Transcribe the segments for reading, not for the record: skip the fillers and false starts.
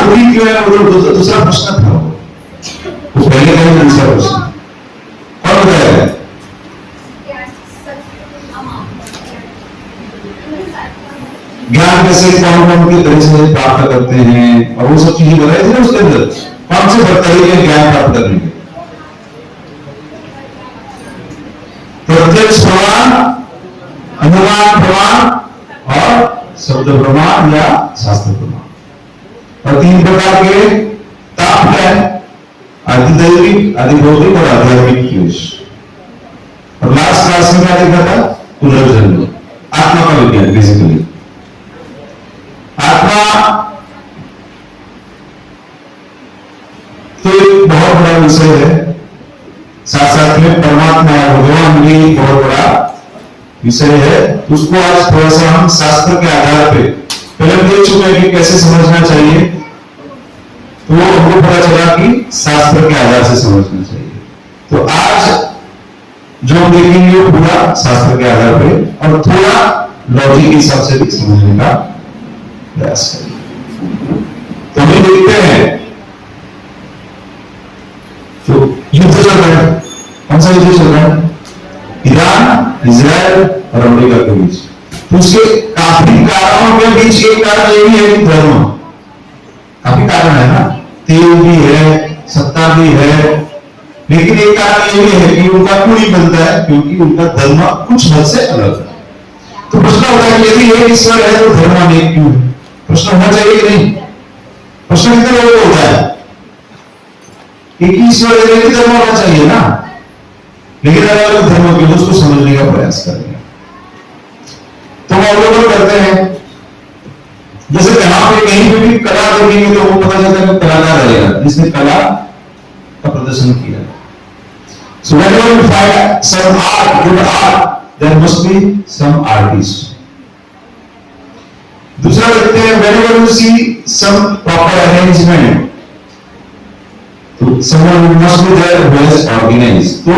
रोगी क्यों है, वो दूसरा प्रश्न था। वो पहले का ही दूसरा प्रश्न। कौन बताया? ज्ञान कैसे कौन कौन की तरह से प्राप्त करते हैं, और वो सब चीजें बताई थी ना उसके अंदर। कौन से बताइए ज्ञान प्राप्त करने के? प्रत्यक्ष प्रमाण, अनुमान प्रमाण और शब्द प्रमाण या शास्त्र प्रमाण। और 3 प्रकार के ताप है, अधिदैविक, अधिभौतिक और आध्यात्मिक क्लेश। और लास्ट क्लास में क्या देखा था? पुनर्जन्म, आत्मा का विज्ञान। बेसिकली आत्मा तो एक बहुत बड़ा विषय है, साथ साथ में परमात्मा भगवान भी बहुत बड़ा विषय है। उसको आज थोड़ा सा हम शास्त्र के आधार पे पहले देख चुके हैं कि कैसे समझना चाहिए, तो हमको पता चला कि शास्त्र के आधार से समझना चाहिए। तो आज जो हम देखेंगे वो पूरा शास्त्र के आधार पे और थोड़ा लॉजिक के हिसाब से भी समझने का प्रयास करेंगे। तो हम देखते हैं, तो युद्ध चल रहा है। कौन सा युद्ध चल रहा है? ईरान, इजराइल और अमेरिका के बीच। तो उसके काफी कारणों के बीच एक कारण ये भी है कि धर्म, काफी कारण है ना, तेल भी है, सत्ता भी है, लेकिन एक कारण ये भी है कि उनका क्यों नहीं बनता है, क्योंकि उनका धर्म कुछ हद से अलग है। तो प्रश्न होता है कि यदि एक ईश्वर है तो धर्म अनेक क्यों है? प्रश्न होना चाहिए कि नहीं? प्रश्न कितने लोगों को होता है? एक ही ईश्वर है, एक ही धर्म होना चाहिए ना, लेकिन अलग अलग धर्मों के उसको समझने का प्रयास करेंगे। तो हम अवलोकन करते हैं, जैसे यहाँ पे कहीं पे भी कला देखेंगे तो वो पता चलता है कि कलाकार रहेगा जिसने कला का प्रदर्शन किया। So whenever you find some art, good art, there must be some artist. दूसरा देखते हैं, whenever you see some proper arrangement, तो someone must be there who has organized. तो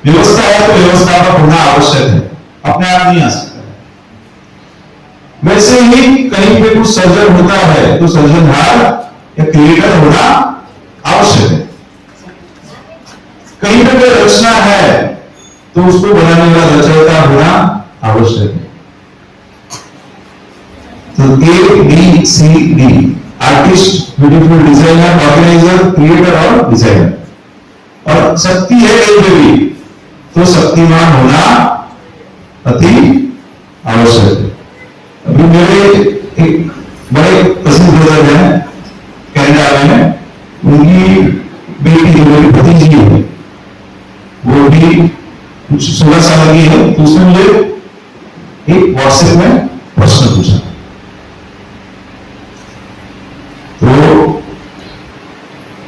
व्यवस्था है तो व्यवस्था का होना आवश्यक है, अपने आप नहीं आ सकता। वैसे ही कहीं पे कुछ सर्जन होता है तो सर्जनहार या क्रिएटर होना आवश्यक है। कहीं पे कोई रचना है तो उसको बनाने वाला रचयिता होना आवश्यक है। तो ABCD, artist, beautiful designer, organiser, creator और डिजाइनर। और शक्ति है कहीं पे भी तो शक्तिमान होना अति आवश्यक है। अभी मेरे एक बड़े प्रसिद्ध ब्रदर हैं कनाडा में, उनकी बेटी जो मेरी भतीजी है वो भी कुछ 16 साल की है। तो उसने मुझे एक व्हाट्सएप में प्रश्न पूछा, तो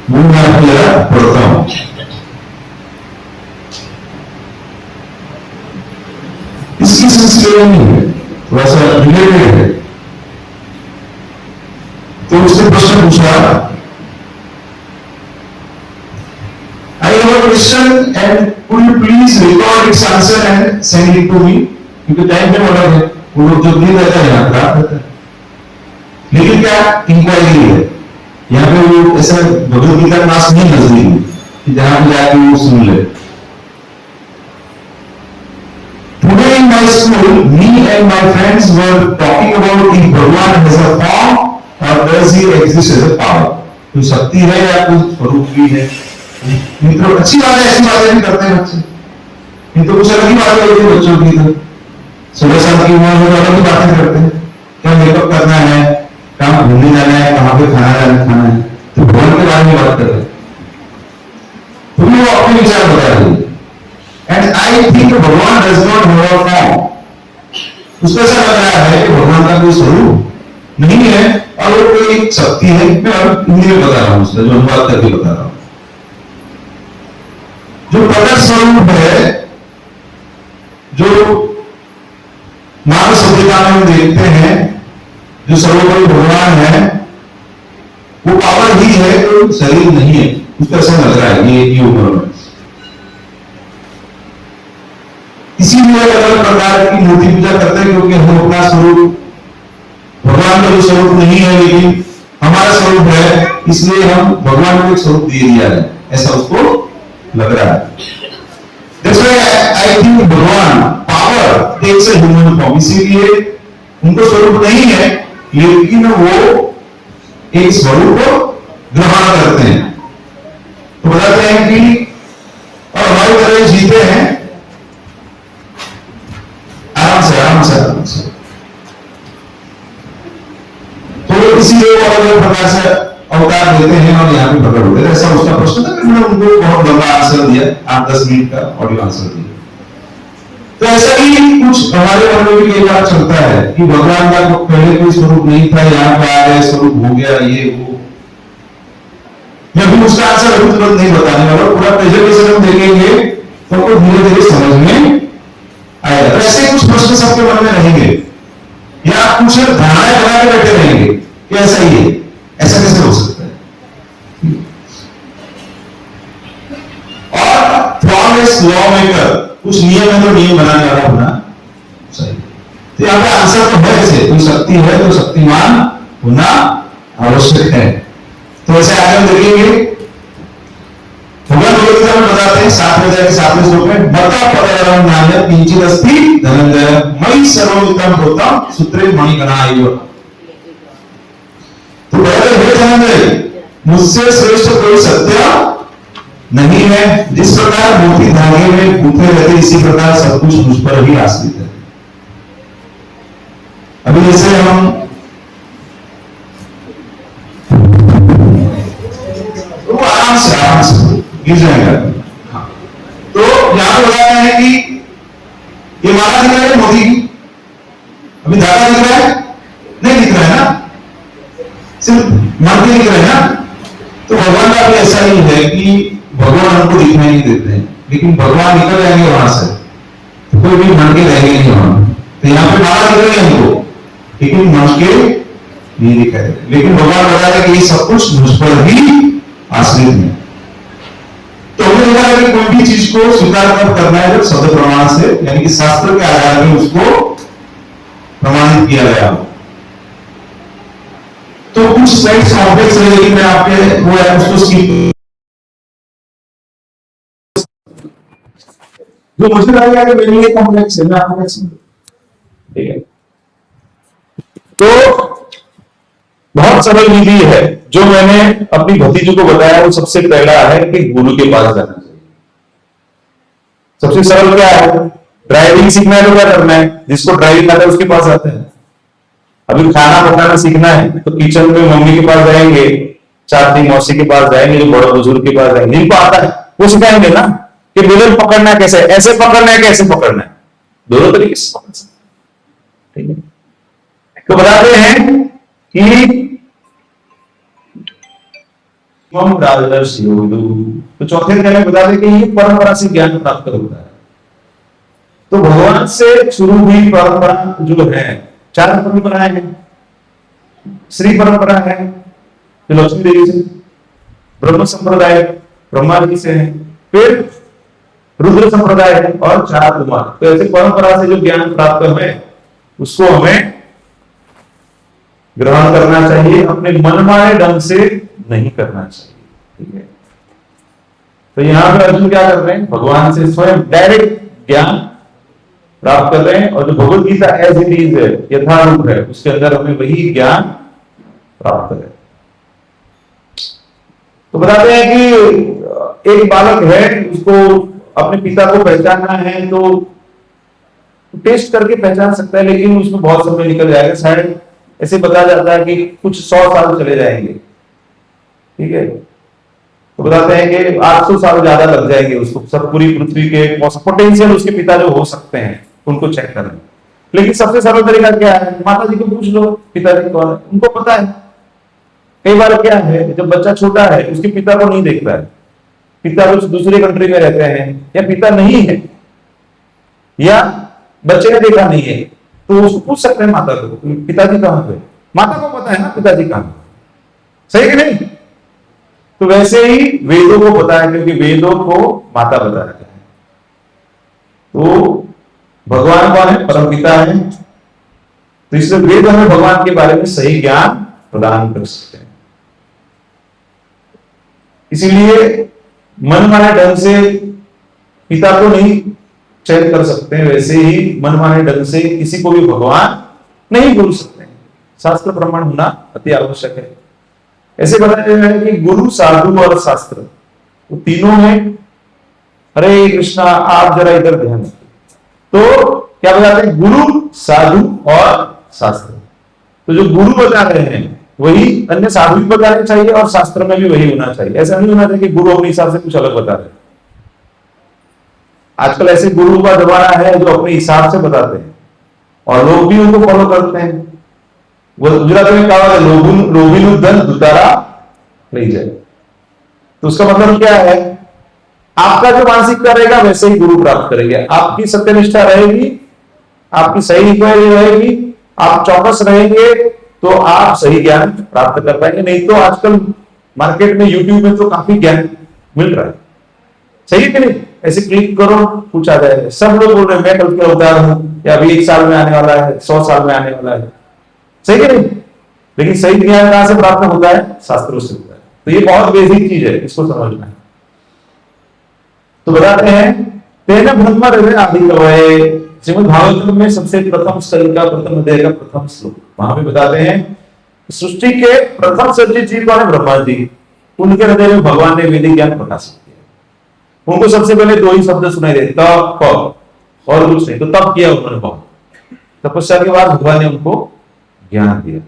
वो मैं आपको जरा पढ़ता हूं। इसकी सिलसिले नहीं है, थोड़ा सा रिलेटेड है। तो उसने प्रश्न पूछा, I have a question and could you please record its answer and send it to me? क्योंकि टाइम पे बड़ा है, वो लोग जब नहीं रहता है यहाँ खराब रहता है। लेकिन क्या इंक्वायरी है यहाँ पे, वो ऐसा भगवद गीता क्लास नहीं नजदीक कि जहां पे जाके वो सुन ले। Today in my school, me and my friends were talking about if Bhagwan has a form or does he exist as a power? कोई शक्ति है या कोई स्वरूप भी है? मित्रों अच्छी बात है, ऐसी बातें भी करते हैं बच्चे, नहीं तो कुछ अलग ही बातें होती है बच्चों की। तो 16 साल की उम्र में अलग ही बातें करते हैं, क्या मेकअप करना है, कहाँ घूमने जाना है, कहाँ पे खाना खाना है, तो भगवान के बारे में बात कर रहे हैं। तो वो अपने विचार बता रहे हैं। एंड आई थिंक भगवान does not have a form. उसको ऐसा लग रहा है कि भगवान का कोई स्वरूप नहीं है और वो कोई शक्ति है। मैं हिंदी में बता रहा हूँ, उसका जो अनुवाद करके बता रहा हूँ। जो प्रकट स्वरूप है, जो मानव सभ्यता में हम देखते हैं, जो सर्वोपरि भगवान है, वो पावर ही है, तो शरीर नहीं है। उसको ऐसा लग रहा है ये उम्र में। इसीलिए अलग अलग प्रकार की मूर्ति पूजा करते हैं, क्योंकि हम अपना स्वरूप, भगवान का जो स्वरूप नहीं है लेकिन हमारा स्वरूप है, इसलिए हम भगवान को एक स्वरूप दे दिया है, ऐसा उसको लग रहा है। That's why I think भगवान power takes a human form, इसीलिए उनको स्वरूप नहीं है, लेकिन वो एक स्वरूप ग्रहण करते हैं। तो बताते हैं कि और हमारी तरह जीते हैं आराम से आराम से आराम से। तो इसीलिए वो अलग अलग प्रकार से अवतार देते हैं और यहाँ पे प्रकट होते हैं। ऐसा उसका प्रश्न था, मैंने उनको बहुत लंबा आंसर दिया, 8-10 मिनट का ऑडियो आंसर दिया। तो ऐसा ही कुछ हमारे मन में भी कई बार चलता है कि भगवान का पहले कोई स्वरूप नहीं था, यहाँ पे आ गए स्वरूप हो गया, ये वो। मैं भी उसका आंसर अभी तुरंत नहीं बताने वाला, पूरा प्रेजेंटेशन हम देखेंगे तो आपको धीरे धीरे समझ में आएगा। तो ऐसे कुछ प्रश्न सबके मन में रहेंगे या कुछ धारणाएं बना के बैठे रहेंगे कि ऐसा ही है, ऐसा कैसे हो सकता है। और फ्रॉम एस लॉ मेकर कुछ नियम है तो नियम बनाने वाला होना चाहिए। तो यहाँ पे आंसर तो है, ऐसे कोई शक्ति है तो शक्तिमान होना आवश्यक है। तो ऐसे आगे हम देखेंगे भगवान भगवद्गीता में बताते हैं 7वें अध्याय के 7वें श्लोक में, मता पदरं नान्यत् किंचित् अस्ति धनंजय मयि सर्वमिदं प्रोक्तं सूत्रे मणिगणा इव। तो कहते हैं धनंजय, मुझसे श्रेष्ठ कोई सत्य नहीं है। जिस प्रकार मोती धागे में गूंथे रहते, इसी प्रकार सब कुछ मुझ पर ही आश्रित है। अभी जैसे हम आराम से गिर जाएगा। हाँ। तो यहां बताया है कि ये माला दिख रहा है मोती, अभी धागा दिख रहा है नहीं, दिख रहा है ना, सिर्फ मन के दिख रहा है ना। तो भगवान का भी ऐसा ही है कि भगवान हमको दिखने नहीं देते हैं, लेकिन भगवान निकल जाएंगे वहां से, तो कोई भी मन के रहेंगे नहीं वहां। तो यहाँ पे माला दिख रही है हमको, लेकिन मन के नहीं दिखाई, लेकिन भगवान बताया है कि ये सब कुछ मुझ पर ही आश्रित है। तो हमने देखा है कि कोई भी चीज को स्वीकार कब करना है, जब शब्द प्रमाण से, यानी कि शास्त्र के आधार में उसको प्रमाणित किया गया। तो कुछ स्लाइड्स कॉम्प्लेक्स है, लेकिन मैं आपके वो है उसको स्किप, जो मुझे लगेगा कि मेरे लिए कॉम्प्लेक्स है, मैं आपको ठीक है। तो बहुत सरल विधि है जो मैंने अपनी भतीजी को बताया, वो सबसे पहला है कि गुरु के पास जाना चाहिए। सबसे सरल क्या है, ड्राइविंग सीखना है तो क्या करना है, जिसको ड्राइविंग आता है उसके पास आते हैं। अभी खाना पकाना सीखना है तो किचन में मम्मी के पास जाएंगे, चाची मौसी के पास जाएंगे, जो बड़े बुजुर्ग के पास जाएंगे, जिनको आता है वो सिखाएंगे ना कि बेलन पकड़ना है कैसे, ऐसे पकड़ना है कैसे पकड़ना है, दोनों तरीके से पकड़ सकते। ठीक है, तो बताते हैं कि तो चौथे अध्याय में बता दें कि ये परंपरा से ज्ञान प्राप्त होता है। तो भगवान से शुरू हुई परंपरा जो है, 4 परंपराएं हैं। श्री परंपरा है जो लक्ष्मी देवी से, ब्रह्म संप्रदाय ब्रह्मा जी से है, फिर रुद्र संप्रदाय है और 4 कुमार। तो ऐसे परंपरा से जो ज्ञान प्राप्त है उसको हमें ग्रहण करना चाहिए, अपने मनमाने ढंग से नहीं करना चाहिए। ठीक है, तो यहां पे अर्जुन क्या कर रहे हैं, भगवान से स्वयं डायरेक्ट ज्ञान प्राप्त कर रहे हैं, और जो Bhagavad Gita as it is है, यथारूप है, उसके अंदर हमें वही ज्ञान प्राप्त है। तो बताते हैं कि एक बालक है, उसको अपने पिता को पहचानना है तो टेस्ट करके पहचान सकता है, लेकिन उसमें बहुत समय निकल जाएगा। शायद ऐसे बताया जाता है कि कुछ 100 साल चले जाएंगे। ठीक है, तो बताते हैं कि 800 साल ज्यादा लग जाएंगे उसको सब पूरी पृथ्वी के पोटेंशियल उसके पिता जो हो सकते हैं उनको चेक करने। लेकिन सबसे सरल तरीका क्या है, माता जी को पूछ लो पिताजी कौन है, उनको पता है। कई बार क्या है, जब बच्चा छोटा है उसके पिता को नहीं देखता है, पिता कुछ दूसरे कंट्री में रहते हैं या पिता नहीं है या बच्चे ने देखा नहीं है, तो उसको पूछ सकते हैं माता को पिताजी कहां पे, माता को पता है ना पिताजी कहां, सही कि नहीं। तो वैसे ही वेदों को पता है, क्योंकि वेदों को माता बताया है। तो भगवान कौन है, परमपिता है, तो इसलिए वेद हमें भगवान के बारे में सही ज्ञान प्रदान कर सकते हैं। इसीलिए मन माने ढंग से पिता को नहीं चयन कर सकते हैं, वैसे ही मन माने ढंग से किसी को भी भगवान नहीं बोल सकते हैं। शास्त्र प्रमाण होना अति आवश्यक है। ऐसे बताया गया है कि गुरु, साधु और शास्त्र, वो तीनों में, हरे कृष्णा, आप जरा इधर ध्यान रखिए। तो क्या बताते हैं? गुरु, साधु और शास्त्र। तो जो गुरु बता रहे हैं वही अन्य साधु भी बताने चाहिए और शास्त्र में भी वही होना चाहिए। ऐसा नहीं होना चाहिए कि गुरु अपने हिसाब से कुछ अलग बता रहे हैं। आजकल ऐसे गुरु का जमाना है जो अपने हिसाब से बताते हैं और लोग भी उनको फॉलो करते हैं। वो गुजरात में कहा है, लोभीनु धन दुतारा ले जाए। तो उसका मतलब क्या है? आपका जो मानसिकता रहेगा वैसे ही गुरु प्राप्त करेंगे। आपकी सत्यनिष्ठा रहेगी, आपकी सही इंक्वायरी रहेगी, आप चौकस रहेंगे तो आप सही ज्ञान प्राप्त कर पाएंगे। नहीं तो आजकल मार्केट में, यूट्यूब में तो काफी ज्ञान मिल रहा है, सही है कि नहीं? ऐसे क्लिक करो, कुछ आ जाएगा। सब लोग बोल रहे हैं मैं कल के अवतार हूं, या अभी 1 साल में आने वाला है, 100 साल में आने वाला है, सही है नहीं? लेकिन सही ज्ञान कहां से प्राप्त होता है? शास्त्रों से होता है। तो ये बहुत बेसिक चीज है, इसको समझना है। तो बताते हैं, तेन ब्रह्म हृदय आदि कवये, श्रीमद् भागवत में सबसे प्रथम स्कंद का प्रथम अध्याय का प्रथम श्लोक, वहां पे बताते हैं सृष्टि के प्रथम सृजित जीव कौन है? ब्रह्मा जी। उनके हृदय में भगवान ने वैदिक ज्ञान प्रकाशित किया। उनको सबसे पहले 2 ही शब्द सुनाई दे, तप और कुछ नहीं। तो तप किया उन्होंने बहुत, तपस्या के बाद भगवान ने उनको ज्ञान दिया।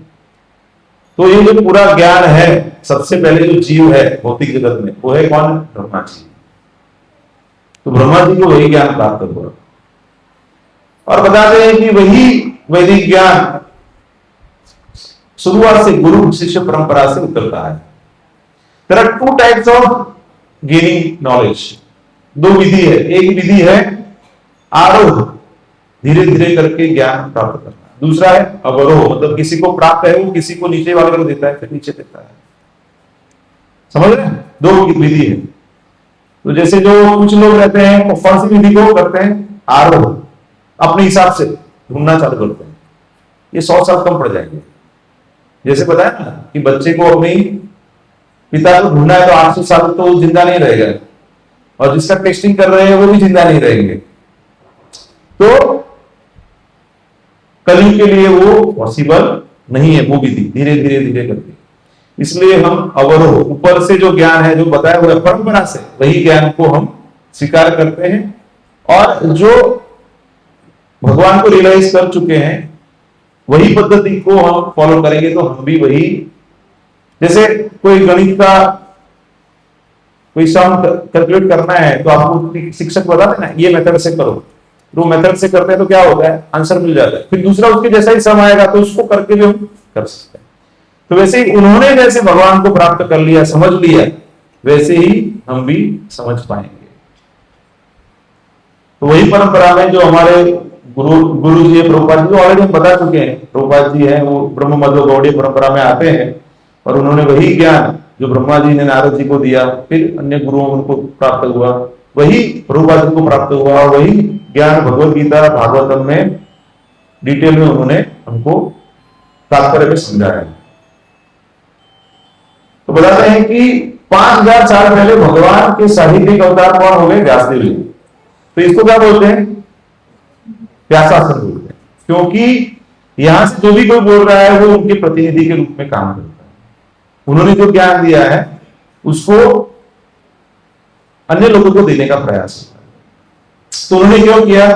तो ये जो पूरा ज्ञान है, सबसे पहले जो जीव है भौतिक जगत में, वो है कौन? ब्रह्मा जी। तो ब्रह्मा जी को वही ज्ञान प्राप्त हुआ और बताते हैं कि वही वैदिक ज्ञान शुरुआत से गुरु शिष्य परंपरा से उतरता है। There are 2 types of gaining knowledge. 2 विधि है। एक विधि है आरोह, धीरे धीरे करके ज्ञान प्राप्त करना। दूसरा है अवरोह, मतलब किसी को प्राप्त है वो किसी को नीचे वाले को देता है, फिर नीचे देता है। समझ रहे हैं? 2 विधि है। तो जैसे जो कुछ लोग रहते हैं वो कौन सी विधि को करते हैं? आरोह, अपने हिसाब से ढूंढना चालू करते हैं। ये 100 साल कम पड़ जाएंगे। जैसे पता है ना कि बच्चे को अपनी पिता को ढूंढना है तो 800 साल तो जिंदा नहीं रहेगा, और जिसका टेस्टिंग कर रहे हैं वो भी जिंदा नहीं रहेंगे। तो कलयुग के लिए वो पॉसिबल नहीं है, वो विधि धीरे धीरे धीरे करके। इसलिए हम अवरोह, ऊपर से जो ज्ञान है, जो बताया हुआ है परंपरा से, वही ज्ञान को हम स्वीकार करते हैं। और जो भगवान को रियलाइज कर चुके हैं वही पद्धति को हम फॉलो करेंगे तो हम भी वही, जैसे कोई गणित का कोई सम कैलकुलेट करना है तो आपको शिक्षक बताते ना ये मेथड से करो, तो मेथड से करते हैं तो क्या होता है? आंसर मिल जाता है। फिर दूसरा उसके जैसा ही सम आएगा तो उसको करके भी हम कर सकते हैं। तो वैसे ही उन्होंने जैसे भगवान को प्राप्त कर लिया, समझ लिया, वैसे ही हम भी समझ पाएंगे। तो वही परंपरा में जो हमारे गुरु जी प्रभुपाद जी, ऑलरेडी हम बता चुके हैं, प्रभुपाद जी हैं वो ब्रह्म मध्व गौड़ीय परंपरा में आते हैं और उन्होंने वही ज्ञान जो ब्रह्मा जी ने नारद जी को दिया, फिर अन्य गुरुओं उनको प्राप्त हुआ, वही प्रभुपाद जी को प्राप्त हुआ और वही ज्ञान भगवत गीता भागवतम में डिटेल में उन्होंने हमको तात्पर्य में समझाया है। तो बताते हैं कि 5000 साल पहले भगवान के साहित्यिक अवतार कौन हो गए? व्यासदेव जी। तो इसको क्या बोलते हैं? व्यासासन बोलते हैं, क्योंकि यहां से जो भी कोई बोल रहा है वो उनके प्रतिनिधि के रूप में काम करता है। उन्होंने जो ज्ञान दिया है उसको अन्य लोगों को देने का प्रयास किया। तो उन्होंने क्यों किया?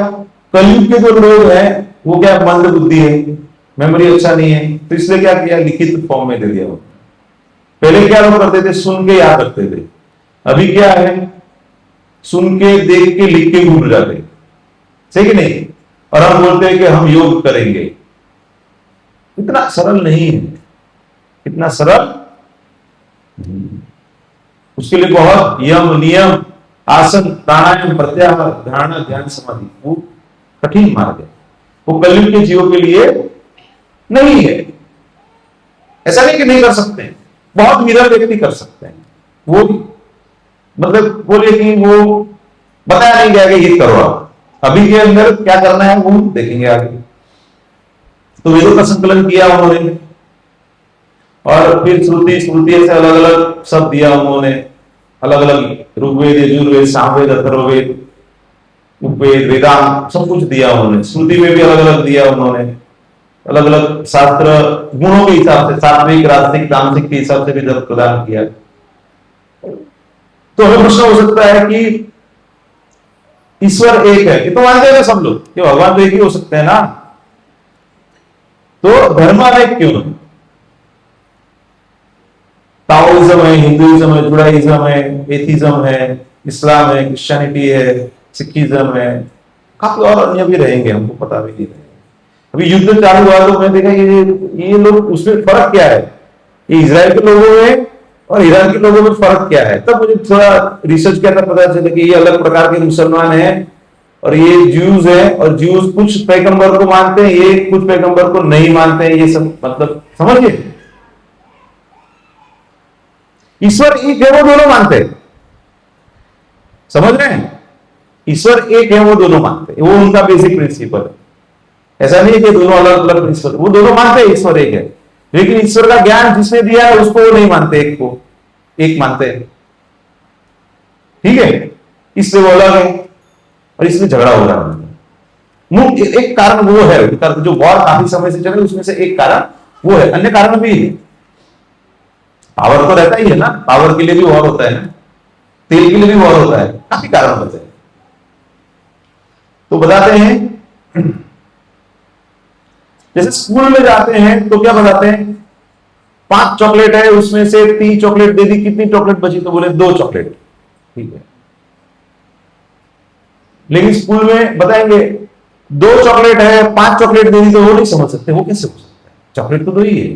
कलयुग के जो लोग हैं वो क्या मंद बुद्धि है, मेमोरी अच्छा नहीं है, तो इसलिए क्या किया? लिखित फॉर्म में दे दिया। पहले क्या लोग करते थे? सुन के याद रखते थे। अभी क्या है? सुन के, देख के, लिख के भूल जाते, सही कि नहीं? और हम बोलते हैं कि हम योग करेंगे। इतना सरल नहीं है, इतना सरल। उसके लिए बहुत यम, नियम, आसन, प्राणायाम, प्रत्याहार, धारणा, ध्यान, समाधि, वो कठिन मार्ग है। वो कलयुग के जीवों के लिए नहीं है। ऐसा नहीं कि नहीं कर सकते, बहुत विरल व्यक्ति कर सकते हैं। वो मतलब बोले कि वो बताया नहीं गया कि ये करो आप, अभी के अंदर क्या करना है वो देखेंगे आगे। तो वेदों का संकलन किया उन्होंने और फिर श्रुति स्मृति से अलग अलग सब दिया उन्होंने। अलग अलग ऋग्वेद, यजुर्वेद, सामवेद, अथर्ववेद, उपवेद, वेदांत सब कुछ दिया उन्होंने। स्मृति में भी अलग अलग दिया उन्होंने, अलग अलग शास्त्र गुणों के हिसाब से, सात्विक, राजसिक, तामसिक के हिसाब से भी प्रदान किया। तो हमें प्रश्न हो सकता है कि ईश्वर एक है, ये तो मानते हैं सब लोग कि भगवान तो एक ही हो सकते हैं ना, तो धर्म अनेक क्यों है? ताओइज्म है, हिंदुइज्म है, जुडाइज्म है, एथिज्म है, इस्लाम है, क्रिश्चियनिटी है, सिखिज्म है, काफी और अन्य भी रहेंगे, हमको पता भी नहीं रहेगा। अभी युद्ध चालू हुआ तो मैंने देखा ये लोग, उसमें फर्क क्या है, ये इजराइल के लोगों में और ईरान के लोगों में फर्क क्या है। तब मुझे थोड़ा रिसर्च किया था, पता चला कि ये अलग प्रकार के मुसलमान हैं और ये ज्यूज है, और ज्यूज कुछ पैगंबर को मानते हैं, ये कुछ पैगंबर को नहीं मानते हैं। ये सब मतलब समझिए, ईश्वर एक है वो दोनों मानते हैं, समझ रहे हैं? ईश्वर एक है वो दोनों मानते हैं, वो उनका बेसिक प्रिंसिपल है। ऐसा नहीं है कि दोनों अलग अलग प्रिंसिपल, वो दोनों मानते हैं ईश्वर एक है, लेकिन ईश्वर का ज्ञान जिसने दिया है उसको वो नहीं मानते, एक को एक मानते हैं। ठीक है, इससे वो अलग है और इसलिए झगड़ा हो रहा है। मुख्य एक कारण वो है, जो वॉर काफी समय से चले उसमें से एक कारण वो है, अन्य कारण भी है। पावर तो रहता ही है ना, पावर के लिए भी वॉर होता है ना, तेल के लिए भी वॉर होता है, काफी कारण होते हैं। तो बताते हैं, जैसे स्कूल में जाते हैं तो क्या बताते हैं, 5 चॉकलेट है, उसमें से 3 चॉकलेट दे दी, कितनी चॉकलेट बची? तो बोले 2 चॉकलेट। ठीक है, लेकिन स्कूल में बताएंगे 2 चॉकलेट है, 5 चॉकलेट दे दी, तो वो नहीं समझ सकते, वो कैसे हो सकता है, चॉकलेट तो 2 ही है।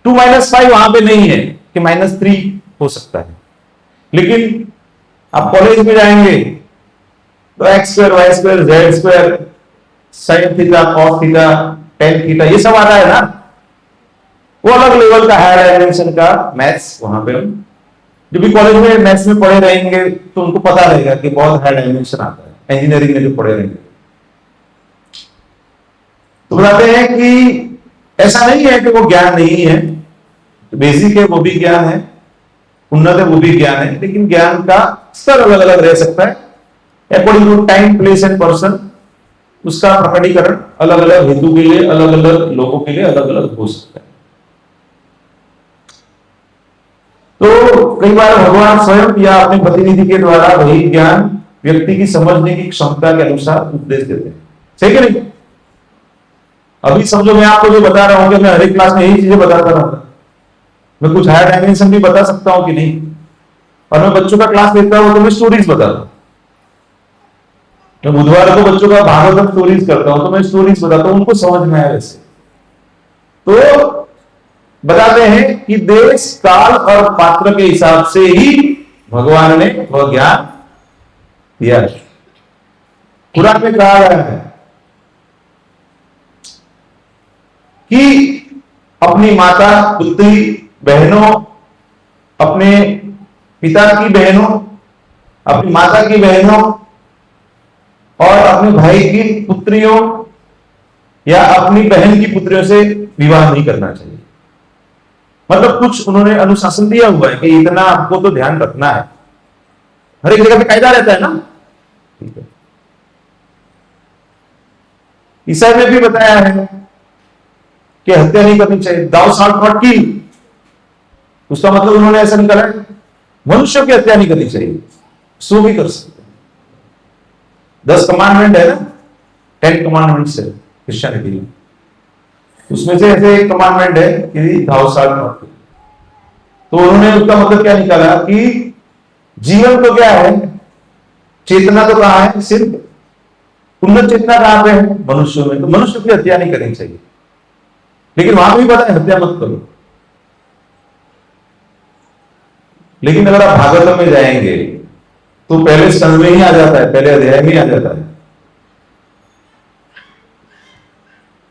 2 - 5 वहां पे नहीं है कि -3 हो सकता है। लेकिन आप कॉलेज में जाएंगे तो x² y² z², sin theta, cos theta, tan theta, ये सब आ रहा है ना, वो अलग लेवल का हायर डायमेंशन का मैथ्स। वहां पे हम जो भी कॉलेज में मैथ्स में पढ़े रहेंगे तो उनको पता रहेगा कि बहुत हायर डायमेंशन आता है, इंजीनियरिंग में जो पढ़े रहेंगे। तो बताते हैं कि ऐसा नहीं है कि वो ज्ञान नहीं है, बेसिक है वो भी ज्ञान है, उन्नत है वो भी ज्ञान है, लेकिन ज्ञान का स्तर अलग अलग रह सकता है according to time, place and person. उसका प्रकटीकरण अलग अलग हेतु के लिए, अलग अलग लोगों के लिए अलग अलग हो सकता है। तो कई बार भगवान स्वयं या अपने प्रतिनिधि के द्वारा वही ज्ञान व्यक्ति की समझने की क्षमता के अनुसार उपदेश देते हैं। सही कि नहीं? अभी समझो मैं आपको जो बता रहा हूं कि मैं हर एक क्लास में यही चीजें बताता रहूंगा, मैं कुछ हायर डायमेंशन भी बता सकता हूं कि नहीं। और मैं बच्चों का क्लास लेता हूं तो मैं स्टोरीज बताता हूं, मैं बुधवार को बच्चों का भागवत स्टोरीज करता हूं तो मैं स्टोरीज बताता हूं, उनको समझ में आए वैसे। तो बताते हैं कि देश, काल और पात्र के हिसाब से ही भगवान ने वह ज्ञान दिया है। कुरान में कहा गया है कि अपनी माता, पुत्री, बहनों, अपने पिता की बहनों, अपनी माता की बहनों और अपने भाई की पुत्रियों या अपनी बहन की पुत्रियों से विवाह नहीं करना चाहिए। मतलब कुछ उन्होंने अनुशासन दिया हुआ है कि इतना आपको तो ध्यान रखना है, हर एक जगह पे कायदा रहता है ना। ठीक है, ईसाई में भी बताया है कि हत्या नहीं करनी चाहिए, दाउ शाल्ट नॉट किल। उसका मतलब उन्होंने ऐसा निकाला है मनुष्य की हत्या नहीं करनी चाहिए, सो भी कर सकते हैं। 10 कमांडमेंट है ना, 10 कमांडमेंट्स है क्रिश्चियनिटी में, उसमें से ऐसे एक कमांडमेंट है कि दाउ शाल्ट नॉट किल। तो उन्होंने उसका मतलब क्या निकाला कि जीवन तो क्या है, चेतना तो कहां है, सिर्फ उन्नत चेतना कहां पे है, मनुष्य में। तो मनुष्य की हत्या नहीं करनी चाहिए, लेकिन वहां भी पता है हत्या मत करो। लेकिन अगर आप भागवत में जाएंगे तो पहले स्कंद में ही आ जाता है, पहले अध्याय में ही आ जाता है,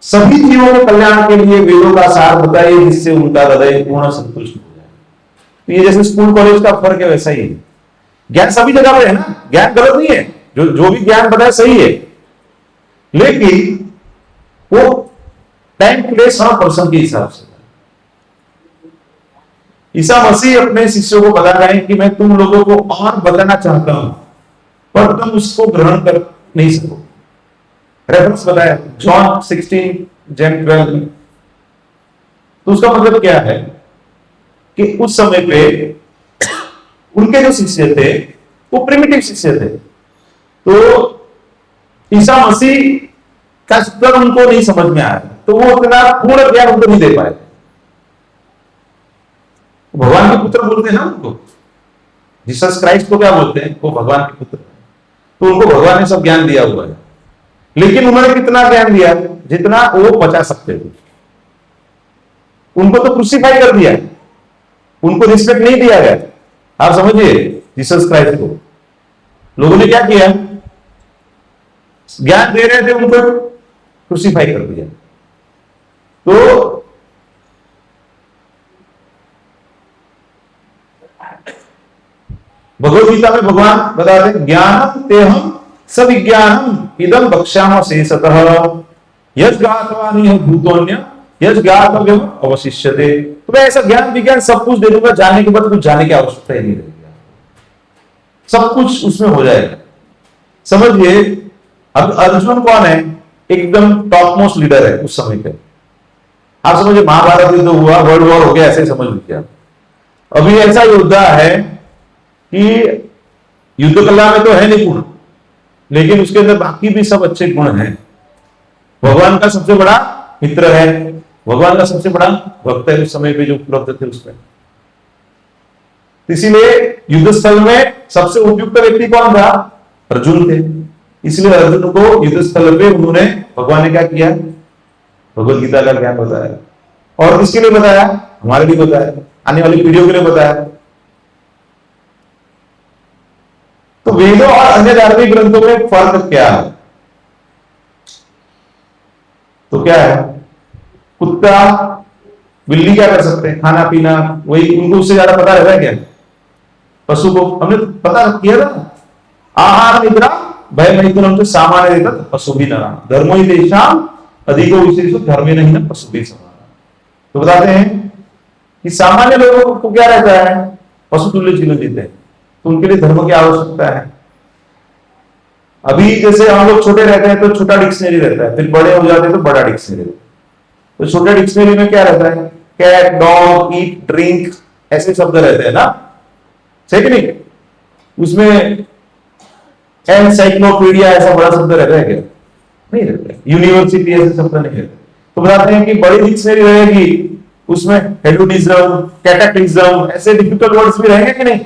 सभी जीवों के कल्याण के लिए वेदों का सार बताइए जिससे उनका हृदय पूर्ण संतुष्ट हो जाए। तो ये जैसे स्कूल कॉलेज का फर्क है वैसा ही है, ज्ञान सभी जगह पे है ना, ज्ञान गलत नहीं है, जो भी ज्ञान बताया सही है, लेकिन वो टाइम, प्लेस और पर्सन के हिसाब से। ईसा मसीह अपने शिष्यों को बता रहे हैं कि मैं तुम लोगों को और बताना चाहता हूं, पर तुम उसको ग्रहण कर नहीं सको। रेफरेंस बताया जॉन 16 जेम 12 में। तो उसका मतलब क्या है कि उस समय पे उनके जो शिष्य थे वो प्रिमिटिव शिष्य थे, तो ईसा मसीह का उत्तर उनको नहीं समझ में आया, तो वो उतना पूर्ण ज्ञान उनको नहीं दे पाए। भगवान के पुत्र बोलते हैं ना उनको, जीसस क्राइस्ट को क्या बोलते हैं, वो भगवान के पुत्र। तो उनको भगवान ने सब ज्ञान दिया हुआ है, लेकिन उन्होंने कितना ज्ञान दिया, जितना वो बचा सकते थे। उनको तो क्रूसीफाई कर दिया, उनको रिस्पेक्ट नहीं दिया गया। आप समझिए, जीसस क्राइस्ट को लोगों ने क्या किया, ज्ञान दे रहे थे उनको क्रूसीफाई कर दिया। तो भगवद गीता में भगवान बताते हैं, ज्ञानम तेहम सविज्ञानम इदम बक्ष्यामः शेषतः यज्ञातवानिह भूतोन्य यज्ञातव्यम अवशिष्यते। तो मैं ऐसा ज्ञान विज्ञान सब कुछ दे दूंगा, जानने के बाद कुछ जानने की आवश्यकता ही नहीं रहेगी, सब कुछ उसमें हो जाएगा। समझिए, अब अर्जुन कौन है, एकदम टॉप मोस्ट लीडर है उस समय पे। आप समझिए, महाभारत युद्ध हुआ, वर्ल्ड वॉर हो गया, ऐसे समझ लीजिए आप। अभी ऐसा योद्धा है कि युद्ध कला में तो है निपुण, लेकिन उसके अंदर बाकी भी सब अच्छे गुण हैं। भगवान का सबसे बड़ा मित्र है, भगवान का सबसे बड़ा भक्त है उस समय पे जो उपलब्ध थे उसमें। इसीलिए युद्ध स्थल में सबसे उपयुक्त व्यक्ति कौन था, अर्जुन थे। इसलिए अर्जुन को युद्ध स्थल पे उन्होंने, भगवान ने क्या किया, भगवद गीता का ज्ञान बताया। और किसके लिए बताया, हमारे लिए बताया, आने वाली पीढ़ियों के लिए बताया। तो वेदों और अन्य धार्मिक ग्रंथों में फर्क क्या है, तो क्या है, कुत्ता बिल्ली क्या कर सकते हैं, खाना पीना, वही उनको उससे ज्यादा पता रहता है क्या, पशु को हमने पता किया था, आहार निद्रा भय मैथुनम तो सामान्य देता पशु भी नरा धर्मो ही देशाम अधिको विशेषो धर्मे नहीं ना पशु भी समान। तो बताते हैं कि सामान्य लोगों को क्या रहता है, पशु तुल्य जीवन जीते हैं, तो उनके लिए धर्म की आवश्यकता है। अभी जैसे हम लोग छोटे रहते हैं तो छोटा डिक्शनरी रहता है, फिर बड़े हो जाते हैं तो बड़ा डिक्शनरी। तो छोटे डिक्शनरी में क्या रहता है, कैट, डॉग, ईट, ड्रिंक, ऐसे शब्द रहते हैं ना, सही नहीं? उसमें एनसाइक्लोपीडिया ऐसा बड़ा शब्द रहता है क्या, नहीं रहता है। यूनिवर्सिटी ऐसे शब्द नहीं रहते। तो बताते हैं कि बड़ी डिक्शनरी रहेगी, उसमें हेडोनिज्म, कैटेक्लिज्म, ऐसे डिफिकल्ट वर्ड्स भी रहेंगे कि नहीं।